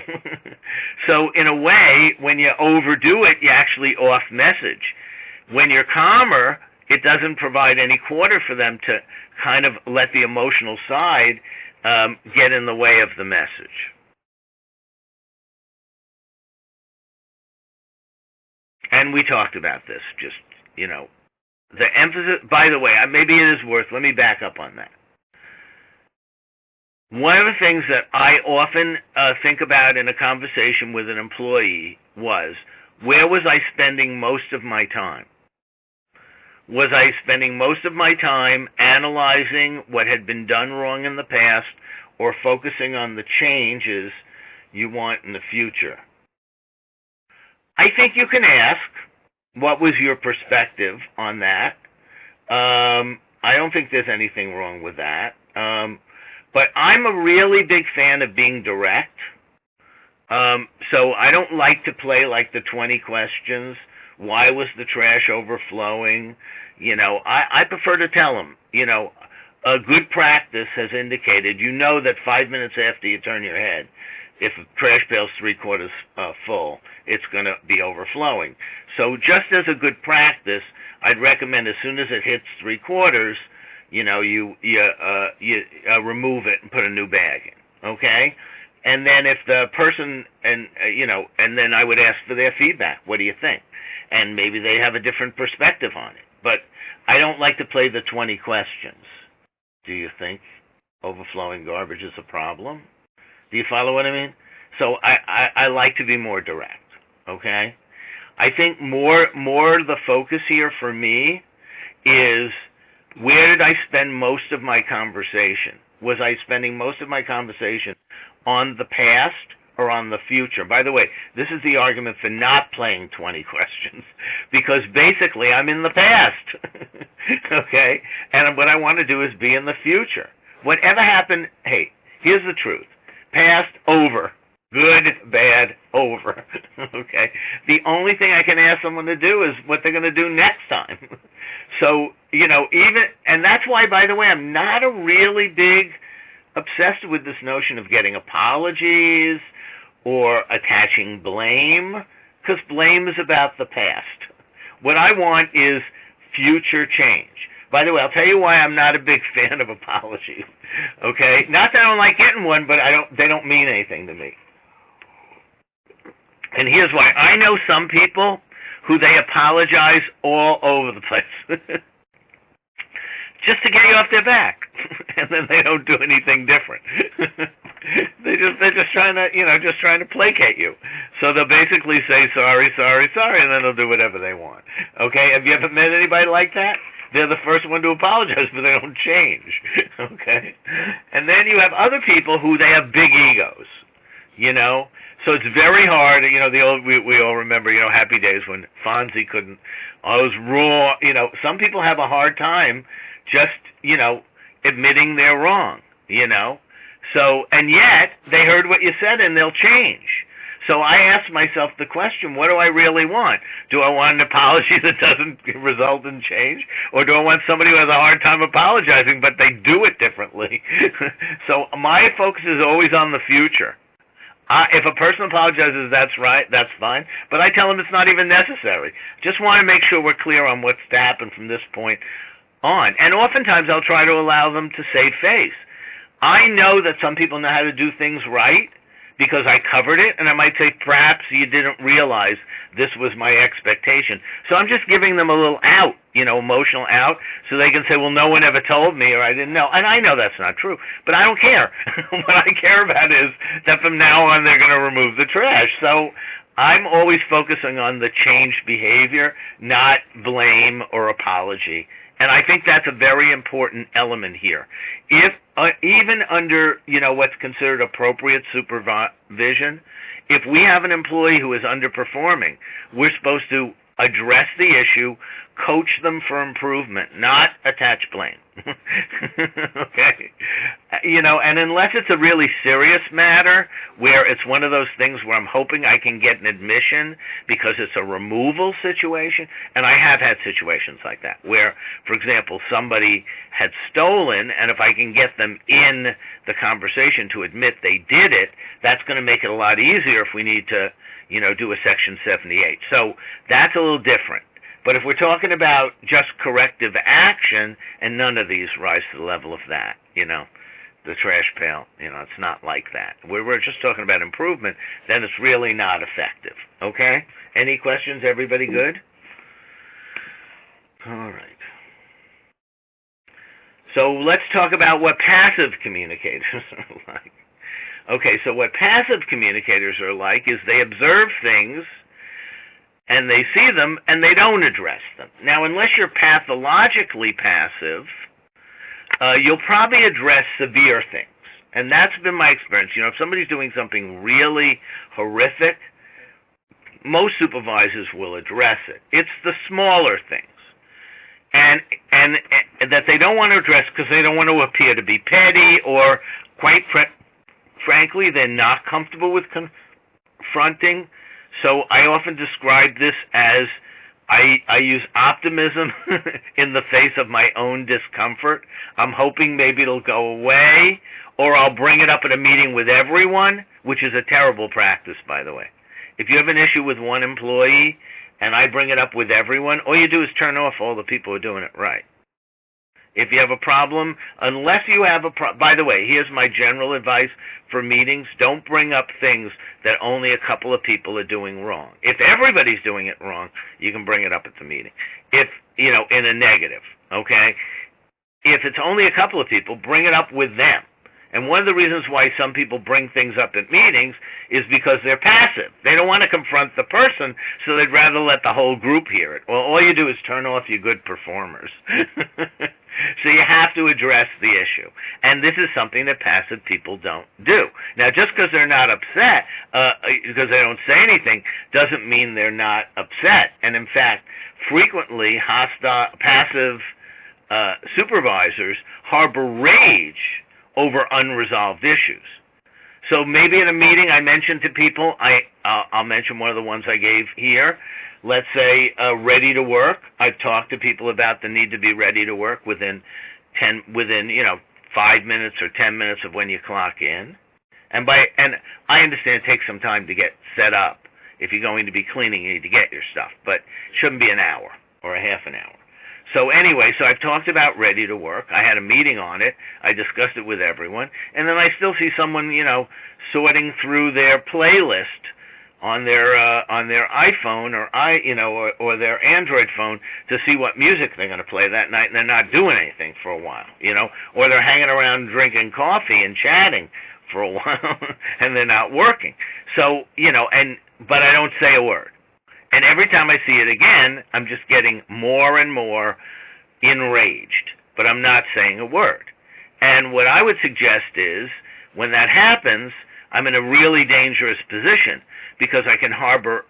So in a way, when you overdo it, you actually off message. When you're calmer, it doesn't provide any quarter for them to kind of let the emotional side get in the way of the message. And we talked about this, just, the emphasis, by the way, maybe it is worth, let me back up on that. One of the things that I often think about in a conversation with an employee was, where was I spending most of my time? Was I spending most of my time analyzing what had been done wrong in the past or focusing on the changes you want in the future? I think you can ask, what was your perspective on that? I don't think there's anything wrong with that. But I'm a really big fan of being direct. So I don't like to play like the 20 questions. Why was the trash overflowing? I prefer to tell them, a good practice has indicated, that 5 minutes after you turn your head, if a trash pail's 3/4 full, it's going to be overflowing. So just as a good practice, I'd recommend as soon as it hits 3/4, you remove it and put a new bag in, okay? And then if the person, and then I would ask for their feedback. What do you think? And maybe they have a different perspective on it. but I don't like to play the 20 questions. Do you think overflowing garbage is a problem? Do you follow what I mean? So I like to be more direct, okay? I think more the focus here for me is, where did I spend most of my conversation? Was I spending most of my conversation on the past or on the future? By the way, this is the argument for not playing 20 questions, because basically I'm in the past, okay? And what I want to do is be in the future. Whatever happened, hey, here's the truth. Past, over. Good, bad, over. Okay? The only thing I can ask someone to do is what they're going to do next time. So, and that's why, by the way, I'm not a really big obsessed with this notion of getting apologies or attaching blame, because blame is about the past. What I want is future change. By the way, I'll tell you why I'm not a big fan of apologies. Okay? Not that I don't like getting one, but they don't mean anything to me. And here's why. I know some people who they apologize all over the place just to get you off their back, and then they don't do anything different. They're just trying to placate you. So they'll basically say sorry, and then they'll do whatever they want. Okay? Have you ever met anybody like that? They're the first one to apologize, but they don't change. Okay? And then you have other people who they have big egos. So it's very hard. We all remember, Happy Days when Fonzie couldn't. I was raw. Some people have a hard time just, admitting they're wrong. So, and yet they heard what you said and they'll change. So I asked myself the question, what do I really want? Do I want an apology that doesn't result in change? Or do I want somebody who has a hard time apologizing, but they do it differently? So my focus is always on the future. If a person apologizes, that's right, that's fine. But I tell them it's not even necessary. Just want to make sure we're clear on what's to happen from this point on. And oftentimes I'll try to allow them to save face. I know that some people know how to do things right because I covered it, and I might say, perhaps you didn't realize this was my expectation. So I'm just giving them a little out, emotional out, so they can say, well, no one ever told me, or I didn't know. And I know that's not true, but I don't care. What I care about is that from now on they're going to remove the trash. So I'm always focusing on the changed behavior, not blame or apology. And I think that's a very important element here. If even under, what's considered appropriate supervision, if we have an employee who is underperforming, we're supposed to address the issue, coach them for improvement, not attach blame. Okay? And unless it's a really serious matter where it's one of those things where I'm hoping I can get an admission because it's a removal situation, and I have had situations like that where, for example, somebody had stolen, and if I can get them in the conversation to admit they did it, that's going to make it a lot easier if we need to, do a Section 78. So that's a little different. But if we're talking about just corrective action, and none of these rise to the level of that, the trash pail, it's not like that. We're just talking about improvement, then it's really not effective. Okay? Any questions? Everybody good? All right. So let's talk about what passive communicators are like. Okay, so what passive communicators are like is they observe things and they see them and they don't address them. Now, unless you're pathologically passive, you'll probably address severe things. And that's been my experience. If somebody's doing something really horrific, most supervisors will address it. It's the smaller things. And that they don't want to address because they don't want to appear to be petty, or quite frankly, they're not comfortable with confronting. So I often describe this as I use optimism in the face of my own discomfort. I'm hoping maybe it'll go away, or I'll bring it up at a meeting with everyone, which is a terrible practice, by the way. If you have an issue with one employee and I bring it up with everyone, all you do is turn off all the people who are doing it right. If you have a problem, unless you have a by the way, here's my general advice for meetings: don't bring up things that only a couple of people are doing wrong. If everybody's doing it wrong, you can bring it up at the meeting. If, in a negative, okay? If it's only a couple of people, bring it up with them. And one of the reasons why some people bring things up at meetings is because they're passive. They don't want to confront the person, so they'd rather let the whole group hear it. Well, all you do is turn off your good performers. So you have to address the issue. And this is something that passive people don't do. Now, just because they're not upset, because they don't say anything, doesn't mean they're not upset. And in fact, frequently, passive supervisors harbor rage over unresolved issues. So maybe in a meeting I mentioned to people, I'll mention one of the ones I gave here. Let's say ready to work. I've talked to people about the need to be ready to work within 5 minutes or 10 minutes of when you clock in. And I understand it takes some time to get set up. If you're going to be cleaning, you need to get your stuff, but it shouldn't be an hour or a half an hour. So anyway, I've talked about ready to work. I had a meeting on it. I discussed it with everyone. And then I still see someone, sorting through their playlist on their iPhone or their Android phone to see what music they're going to play that night, and they're not doing anything for a while, or they're hanging around drinking coffee and chatting for a while, and they're not working. So, but I don't say a word. And every time I see it again, I'm just getting more and more enraged, but I'm not saying a word. And what I would suggest is, when that happens, I'm in a really dangerous position because I can harbor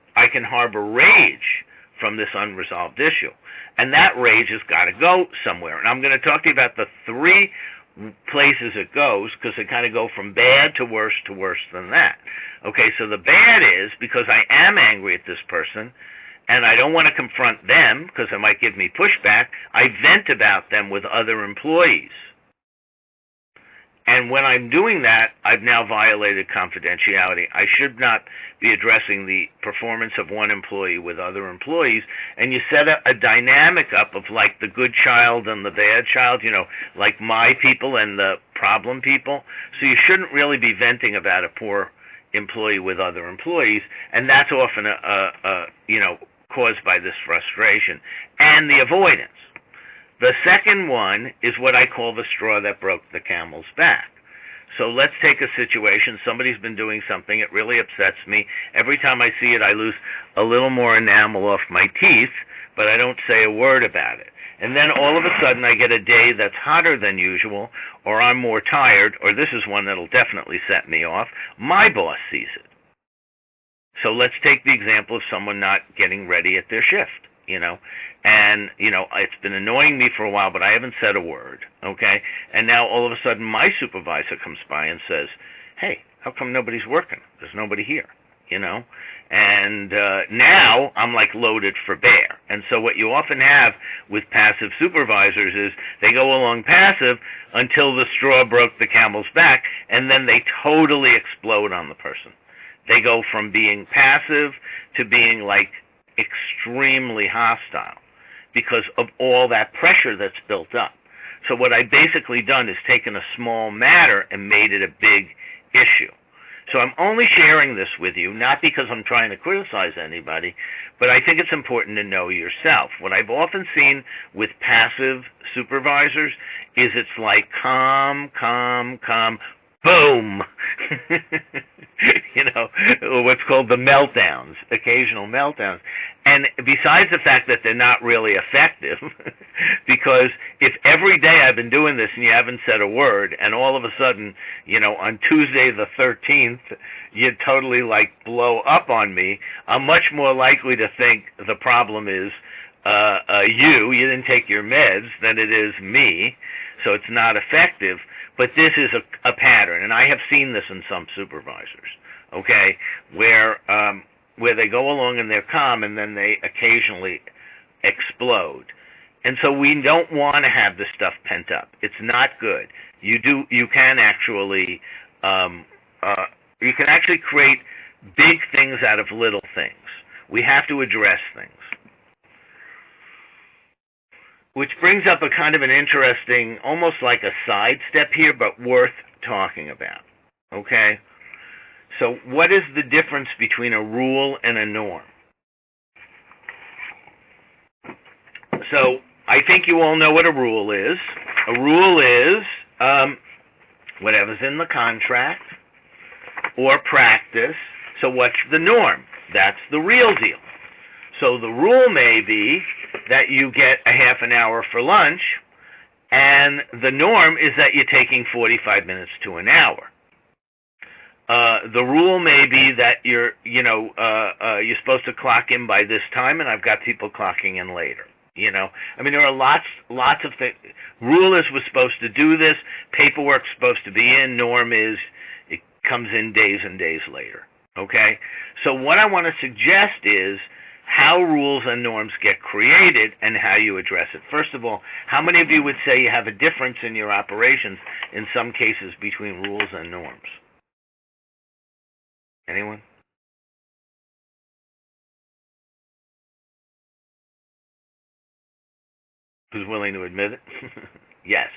rage from this unresolved issue. And that rage has got to go somewhere. And I'm going to talk to you about the 3 places it goes, because they kind of go from bad to worse than that. Okay, so the bad is because I am angry at this person, and I don't want to confront them because it might give me pushback. I vent about them with other employees. And when I'm doing that, I've now violated confidentiality. I should not be addressing the performance of one employee with other employees. And you set a dynamic up of like the good child and the bad child, like my people and the problem people. So you shouldn't really be venting about a poor employee with other employees. And that's often caused by this frustration and the avoidance. The second one is what I call the straw that broke the camel's back. So let's take a situation. Somebody's been doing something. It really upsets me. Every time I see it, I lose a little more enamel off my teeth, but I don't say a word about it. And then all of a sudden I get a day that's hotter than usual, or I'm more tired, or this is one that'll definitely set me off. My boss sees it. So let's take the example of someone not getting ready at their shift. And, it's been annoying me for a while, but I haven't said a word, okay? And now all of a sudden my supervisor comes by and says, hey, how come nobody's working? There's nobody here, And now I'm like loaded for bear. And so what you often have with passive supervisors is they go along passive until the straw broke the camel's back, and then they totally explode on the person. They go from being passive to being like extremely hostile because of all that pressure that's built up. So what I've basically done is taken a small matter and made it a big issue. So I'm only sharing this with you, not because I'm trying to criticize anybody, but I think it's important to know yourself. What I've often seen with passive supervisors is it's like calm, boom. What's called the meltdowns, occasional meltdowns. And besides the fact that they're not really effective, because if every day I've been doing this and you haven't said a word, and all of a sudden, on Tuesday the 13th, you totally blow up on me, I'm much more likely to think the problem is you didn't take your meds than it is me, so it's not effective. But this is a pattern, and I have seen this in some supervisors, okay, where they go along and they're calm, and then they occasionally explode. And so we don't want to have this stuff pent up. It's not good. You can actually create big things out of little things. We have to address things. which brings up a kind of an interesting, almost like a sidestep here, but worth talking about. Okay? So what is the difference between a rule and a norm? So I think you all know what a rule is. A rule is whatever's in the contract or practice. So what's the norm? That's the real deal. So the rule may be that you get a half an hour for lunch, and the norm is that you're taking 45 minutes to an hour. The rule may be that you're supposed to clock in by this time, and I've got people clocking in later. I mean, there are lots of things. Rule is we're supposed to do this. Paperwork's supposed to be in. Norm is it comes in days and days later. Okay? So what I want to suggest is how rules and norms get created and how you address it. First of all, how many of you would say you have a difference in your operations in some cases between rules and norms? Anyone? Who's willing to admit it? Yes.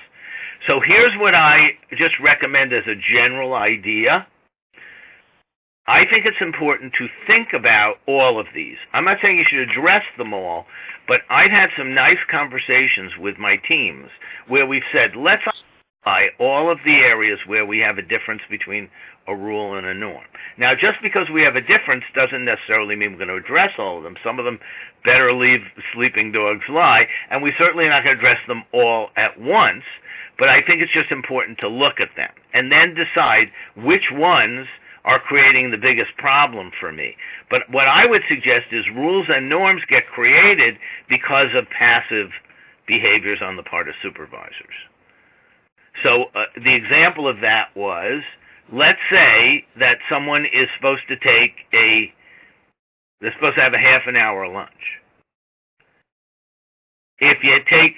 So here's what I just recommend as a general idea. I think it's important to think about all of these. I'm not saying you should address them all, but I've had some nice conversations with my teams where we've said, let's identify all of the areas where we have a difference between a rule and a norm. Now, just because we have a difference doesn't necessarily mean we're going to address all of them. Some of them better leave sleeping dogs lie, and we certainly are not going to address them all at once, but I think it's just important to look at them and then decide which ones are creating the biggest problem for me. But what I would suggest is rules and norms get created because of passive behaviors on the part of supervisors. So the example of that was, let's say that someone is supposed to they're supposed to have a half an hour lunch. If you take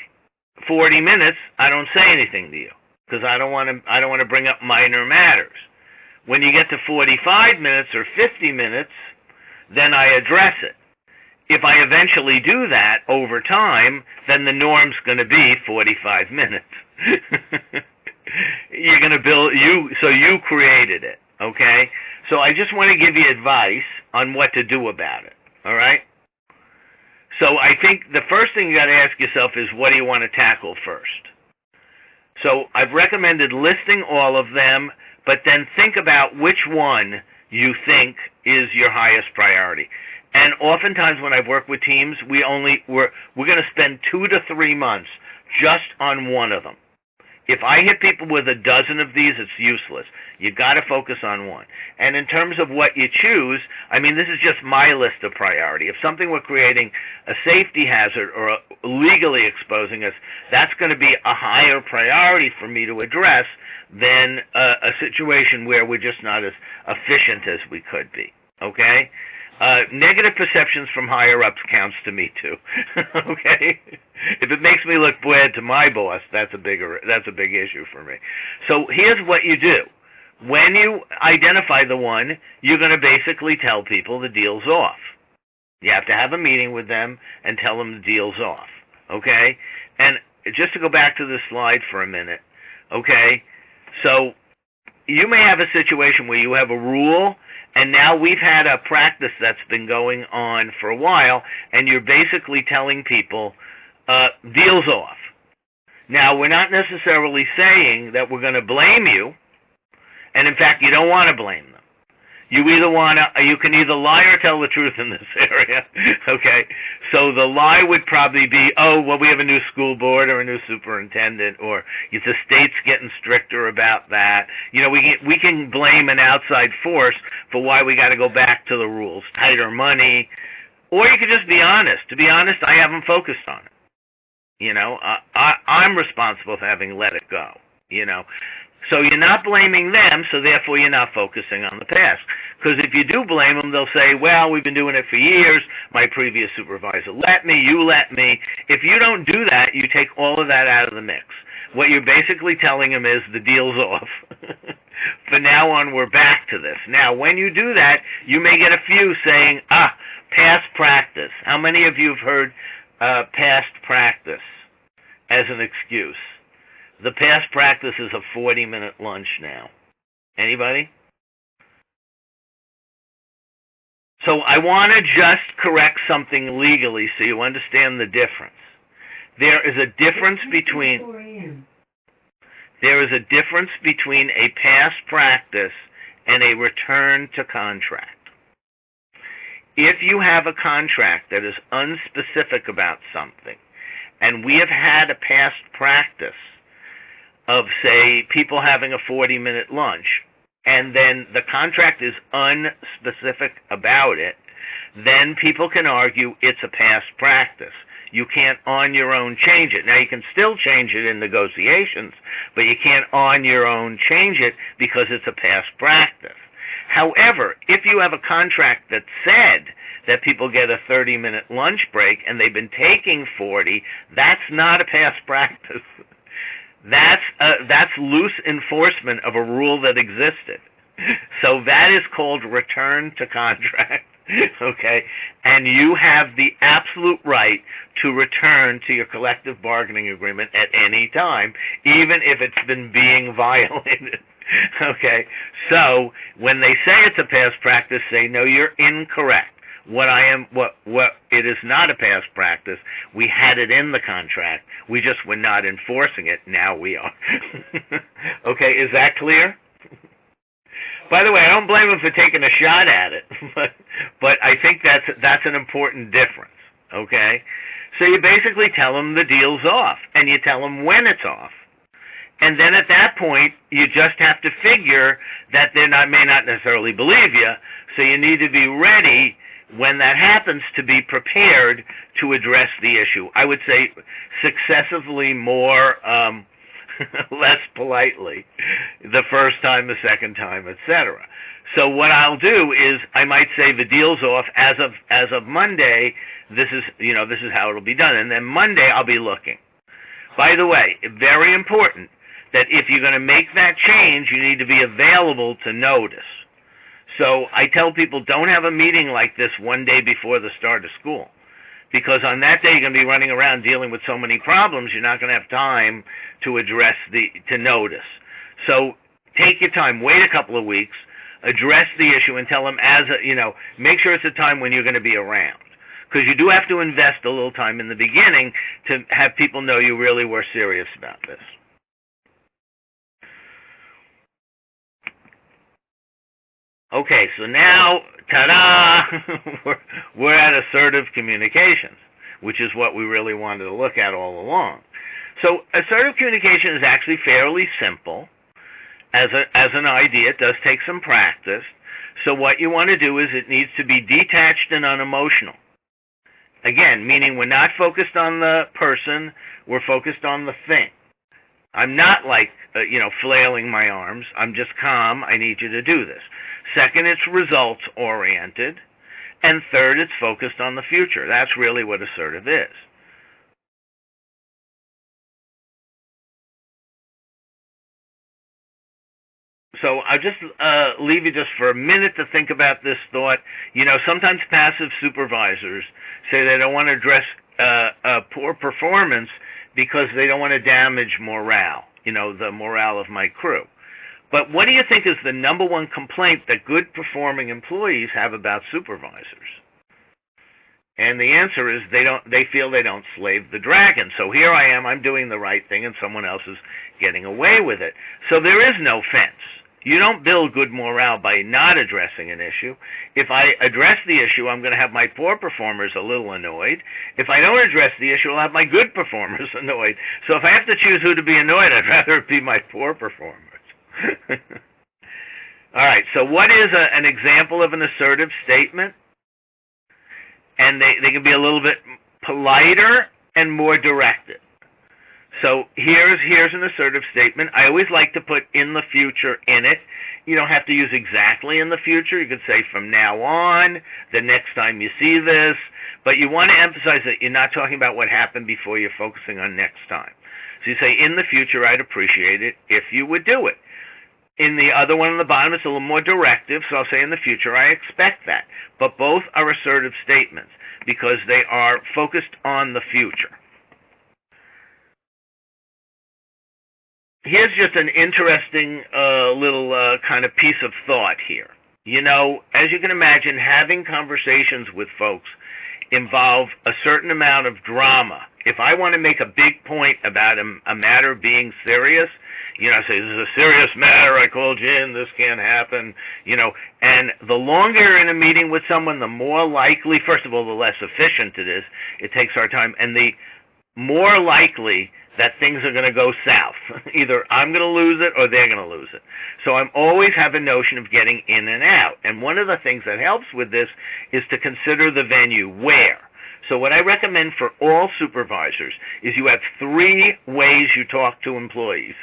40 minutes, I don't say anything to you because I don't want to bring up minor matters. When you get to 45 minutes or 50 minutes, then I address it. If I eventually do that over time, then the norm's going to be 45 minutes. You're going to so you created it, okay? So I just want to give you advice on what to do about it, all right? So I think the first thing you got to ask yourself is, what do you want to tackle first? So I've recommended listing all of them, but then think about which one you think is your highest priority. And oftentimes when I've worked with teams, we're going to spend 2 to 3 months just on one of them. If I hit people with a dozen of these, it's useless. You got to focus on one. And in terms of what you choose, I mean, this is just my list of priority. If something were creating a safety hazard or legally exposing us, that's going to be a higher priority for me to address than a situation where we're just not as efficient as we could be. Okay? Negative perceptions from higher-ups counts to me, too. Okay? If it makes me look bad to my boss, that's a big issue for me. So here's what you do. When you identify the one, you're going to basically tell people the deal's off. You have to have a meeting with them and tell them the deal's off. Okay? And just to go back to this slide for a minute, okay? So you may have a situation where you have a rule, and now we've had a practice that's been going on for a while, and you're basically telling people, deal's off. Now, we're not necessarily saying that we're going to blame you, and in fact, you don't want to blame them. You can either lie or tell the truth in this area, okay? So the lie would probably be, oh, well, we have a new school board or a new superintendent, or the state's getting stricter about that. We can blame an outside force for why we got to go back to the rules, tighter money, or you could just be honest. To be honest, I haven't focused on it. I'm responsible for having let it go, So you're not blaming them, so therefore you're not focusing on the past. Because if you do blame them, they'll say, well, we've been doing it for years. My previous supervisor let me, you let me. If you don't do that, you take all of that out of the mix. What you're basically telling them is the deal's off. From now on, we're back to this. Now, when you do that, you may get a few saying, past practice. How many of you have heard past practice? as an excuse. The past practice is a 40-minute lunch now. Anybody? So I want to just correct something legally so you understand the difference. There is a difference between a past practice and a return to contract. If you have a contract that is unspecific about something, and we have had a past practice of, say, people having a 40-minute lunch, and then the contract is unspecific about it, then people can argue it's a past practice. You can't on your own change it. Now, you can still change it in negotiations, but you can't on your own change it because it's a past practice. However, if you have a contract that said that people get a 30-minute lunch break and they've been taking 40, that's not a past practice. That's loose enforcement of a rule that existed. So that is called return to contract, okay? And you have the absolute right to return to your collective bargaining agreement at any time, even if it's been being violated, okay? So when they say it's a past practice, say, no, you're incorrect. It is not a past practice. We had it in the contract. We just were not enforcing it. Now we are. Okay, is that clear? By the way, I don't blame them for taking a shot at it, but I think that's an important difference. Okay, so you basically tell them the deal's off, and you tell them when it's off. And then at that point, you just have to figure that they may not necessarily believe you, so you need to be ready when that happens to be prepared to address the issue. I would say successively more, less politely, the first time, the second time, etc. So what I'll do is I might say the deal's off as of Monday. This is how it'll be done, and then Monday I'll be looking. By the way, very important that if you're going to make that change, you need to be available to notice. So I tell people, don't have a meeting like this one day before the start of school, because on that day you're going to be running around dealing with so many problems, you're not going to have time to to notice. So take your time, wait a couple of weeks, address the issue, and tell them make sure it's a time when you're going to be around, because you do have to invest a little time in the beginning to have people know you really were serious about this. Okay, so now, ta-da, we're at assertive communications, which is what we really wanted to look at all along. So assertive communication is actually fairly simple as an idea. It does take some practice. So what you want to do is it needs to be detached and unemotional. Again, meaning we're not focused on the person, we're focused on the thing. I'm not flailing my arms. I'm just calm. I need you to do this. Second, it's results-oriented. And third, it's focused on the future. That's really what assertive is. So I'll just leave you just for a minute to think about this thought. Sometimes passive supervisors say they don't want to address poor performance because they don't want to damage morale, the morale of my crew. But what do you think is the number one complaint that good performing employees have about supervisors? And the answer is they feel they don't slave the dragon. So here I am, I'm doing the right thing, and someone else is getting away with it. So there is no fence. You don't build good morale by not addressing an issue. If I address the issue, I'm going to have my poor performers a little annoyed. If I don't address the issue, I'll have my good performers annoyed. So if I have to choose who to be annoyed, I'd rather it be my poor performers. All right, so what is an example of an assertive statement? And they can be a little bit politer and more directed. So here's an assertive statement. I always like to put in the future in it. You don't have to use exactly in the future. You could say from now on, the next time you see this. But you want to emphasize that you're not talking about what happened before, you're focusing on next time. So you say, in the future, I'd appreciate it if you would do it. In the other one on the bottom, it's a little more directive, so I'll say in the future, I expect that. But both are assertive statements because they are focused on the future. here's just an interesting little kind of piece of thought here. You know, as you can imagine, having conversations with folks involve a certain amount of drama. If I want to make a big point about a matter being serious, you know, I say, this is a serious matter, I called you in, this can't happen, you know, and the longer you're in a meeting with someone, the more likely, first of all, the less efficient it is, it takes our time, and the more likely that things are going to go south. Either I'm going to lose it or they're going to lose it. So I'm always have a notion of getting in and out. And one of the things that helps with this is to consider the venue. Where? So what I recommend for all supervisors is you have 3 ways you talk to employees.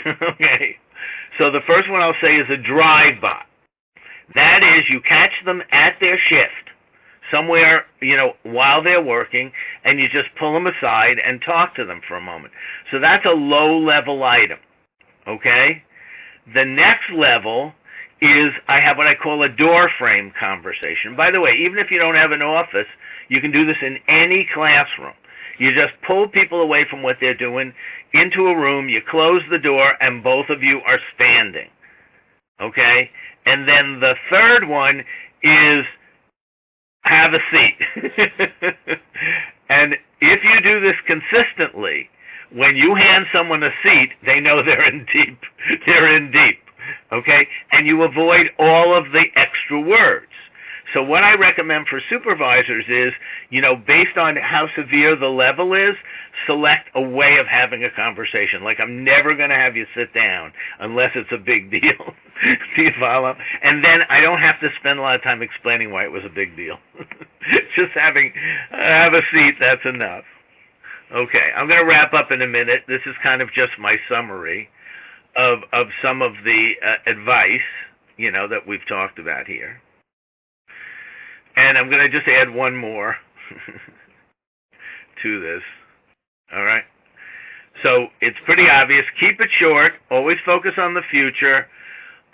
Okay? So the first one I'll say is a drive-by. That is, you catch them at their shift, somewhere, you know, while they're working, and you just pull them aside and talk to them for a moment. So that's a low-level item, okay? The next level is I have what I call a door frame conversation. By the way, even if you don't have an office, you can do this in any classroom. You just pull people away from what they're doing into a room, you close the door, and both of you are standing, okay? And then the third one is have a seat. And if you do this consistently, when you hand someone a seat, they know they're in deep. They're in deep, okay? And you avoid all of the extra words. So what I recommend for supervisors is, you know, based on how severe the level is, select a way of having a conversation. Like, I'm never going to have you sit down unless it's a big deal. Do you follow? And then I don't have to spend a lot of time explaining why it was a big deal. Just have a seat, that's enough. Okay, I'm going to wrap up in a minute. This is kind of just my summary of some of the advice, you know, that we've talked about here. And I'm going to just add one more to this. All right? So it's pretty obvious. Keep it short. Always focus on the future.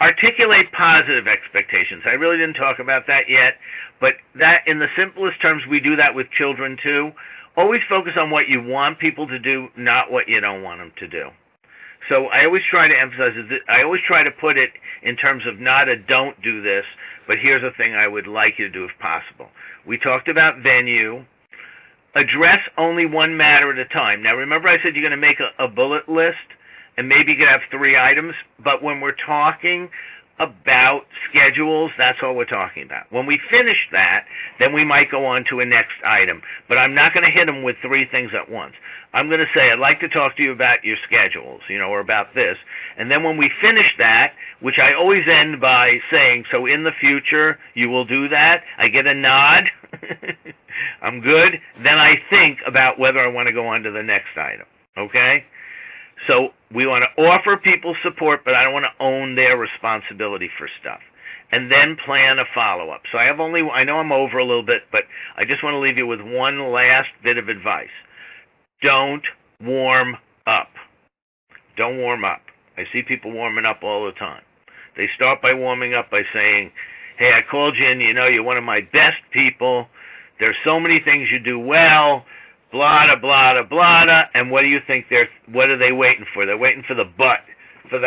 Articulate positive expectations. I really didn't talk about that yet, but that, in the simplest terms, we do that with children too. Always focus on what you want people to do, not what you don't want them to do. So I always try to emphasize it. I always try to put it in terms of not a don't do this, but here's a thing I would like you to do if possible. We talked about venue. Address only one matter at a time. Now, remember I said you're going to make a bullet list, and maybe you could have 3 items, but when we're talking about schedules, that's all we're talking about. When we finish that, then we might go on to a next item. But I'm not going to hit them with 3 things at once. I'm going to say, I'd like to talk to you about your schedules, you know, or about this. And then when we finish that, which I always end by saying, so in the future, you will do that, I get a nod, I'm good, then I think about whether I want to go on to the next item, okay? So we want to offer people support, but I don't want to own their responsibility for stuff. And then plan a follow-up. So I know I'm over a little bit, but I just want to leave you with one last bit of advice. Don't warm up. Don't warm up. I see people warming up all the time. They start by warming up by saying, hey, I called you in, you know, you're one of my best people. There's so many things you do well. Blah, blah, blah, blah, and what do you think what are they waiting for? They're waiting for the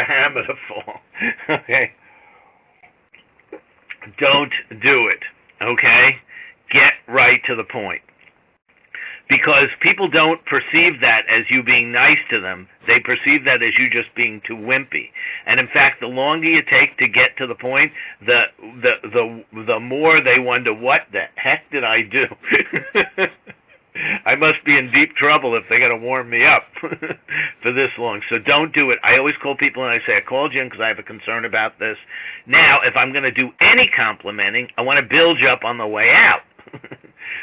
hammer to fall. Okay? Don't do it, okay? Get right to the point. Because people don't perceive that as you being nice to them. They perceive that as you just being too wimpy. And in fact, the longer you take to get to the point, the more they wonder, what the heck did I do? I must be in deep trouble if they're going to warm me up for this long. So don't do it. I always call people and I say, I called you in because I have a concern about this. Now, if I'm going to do any complimenting, I want to build you up on the way out.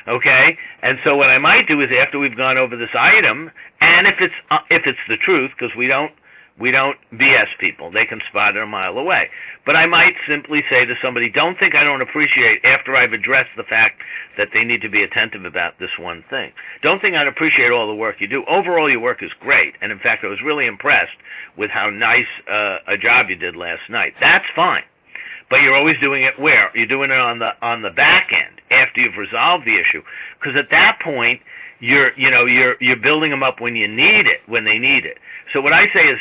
Okay? And so what I might do is after we've gone over this item, and if it's the truth, because we don't BS people. They can spot it a mile away. But I might simply say to somebody, don't think I don't appreciate, after I've addressed the fact that they need to be attentive about this one thing. Don't think I'd appreciate all the work you do. Overall, your work is great. And in fact, I was really impressed with how nice a job you did last night. That's fine. But you're always doing it where? You're doing it on the back end after you've resolved the issue. Because at that point, you're building them up when you need it, when they need it. So what I say is,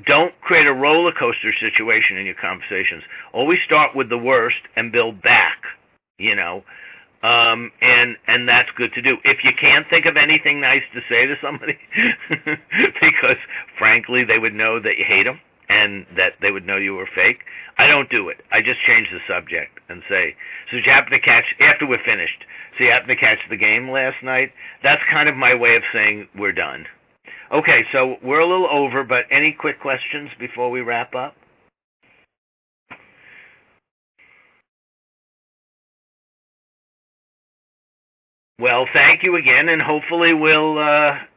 don't create a roller coaster situation in your conversations. Always start with the worst and build back, you know. And that's good to do. If you can't think of anything nice to say to somebody, because frankly they would know that you hate them and that they would know you were fake, I don't do it. I just change the subject and say, so did you happen to catch, after we're finished, so you happen to catch the game last night? That's kind of my way of saying we're done. Okay, so we're a little over, but any quick questions before we wrap up? Well, thank you again, and hopefully we'll,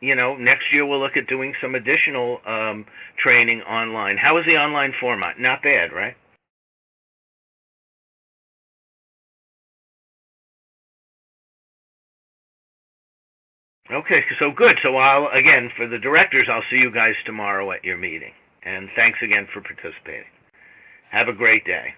next year we'll look at doing some additional training online. How is the online format? Not bad, right? Okay, so good. So again, for the directors, I'll see you guys tomorrow at your meeting. And thanks again for participating. Have a great day.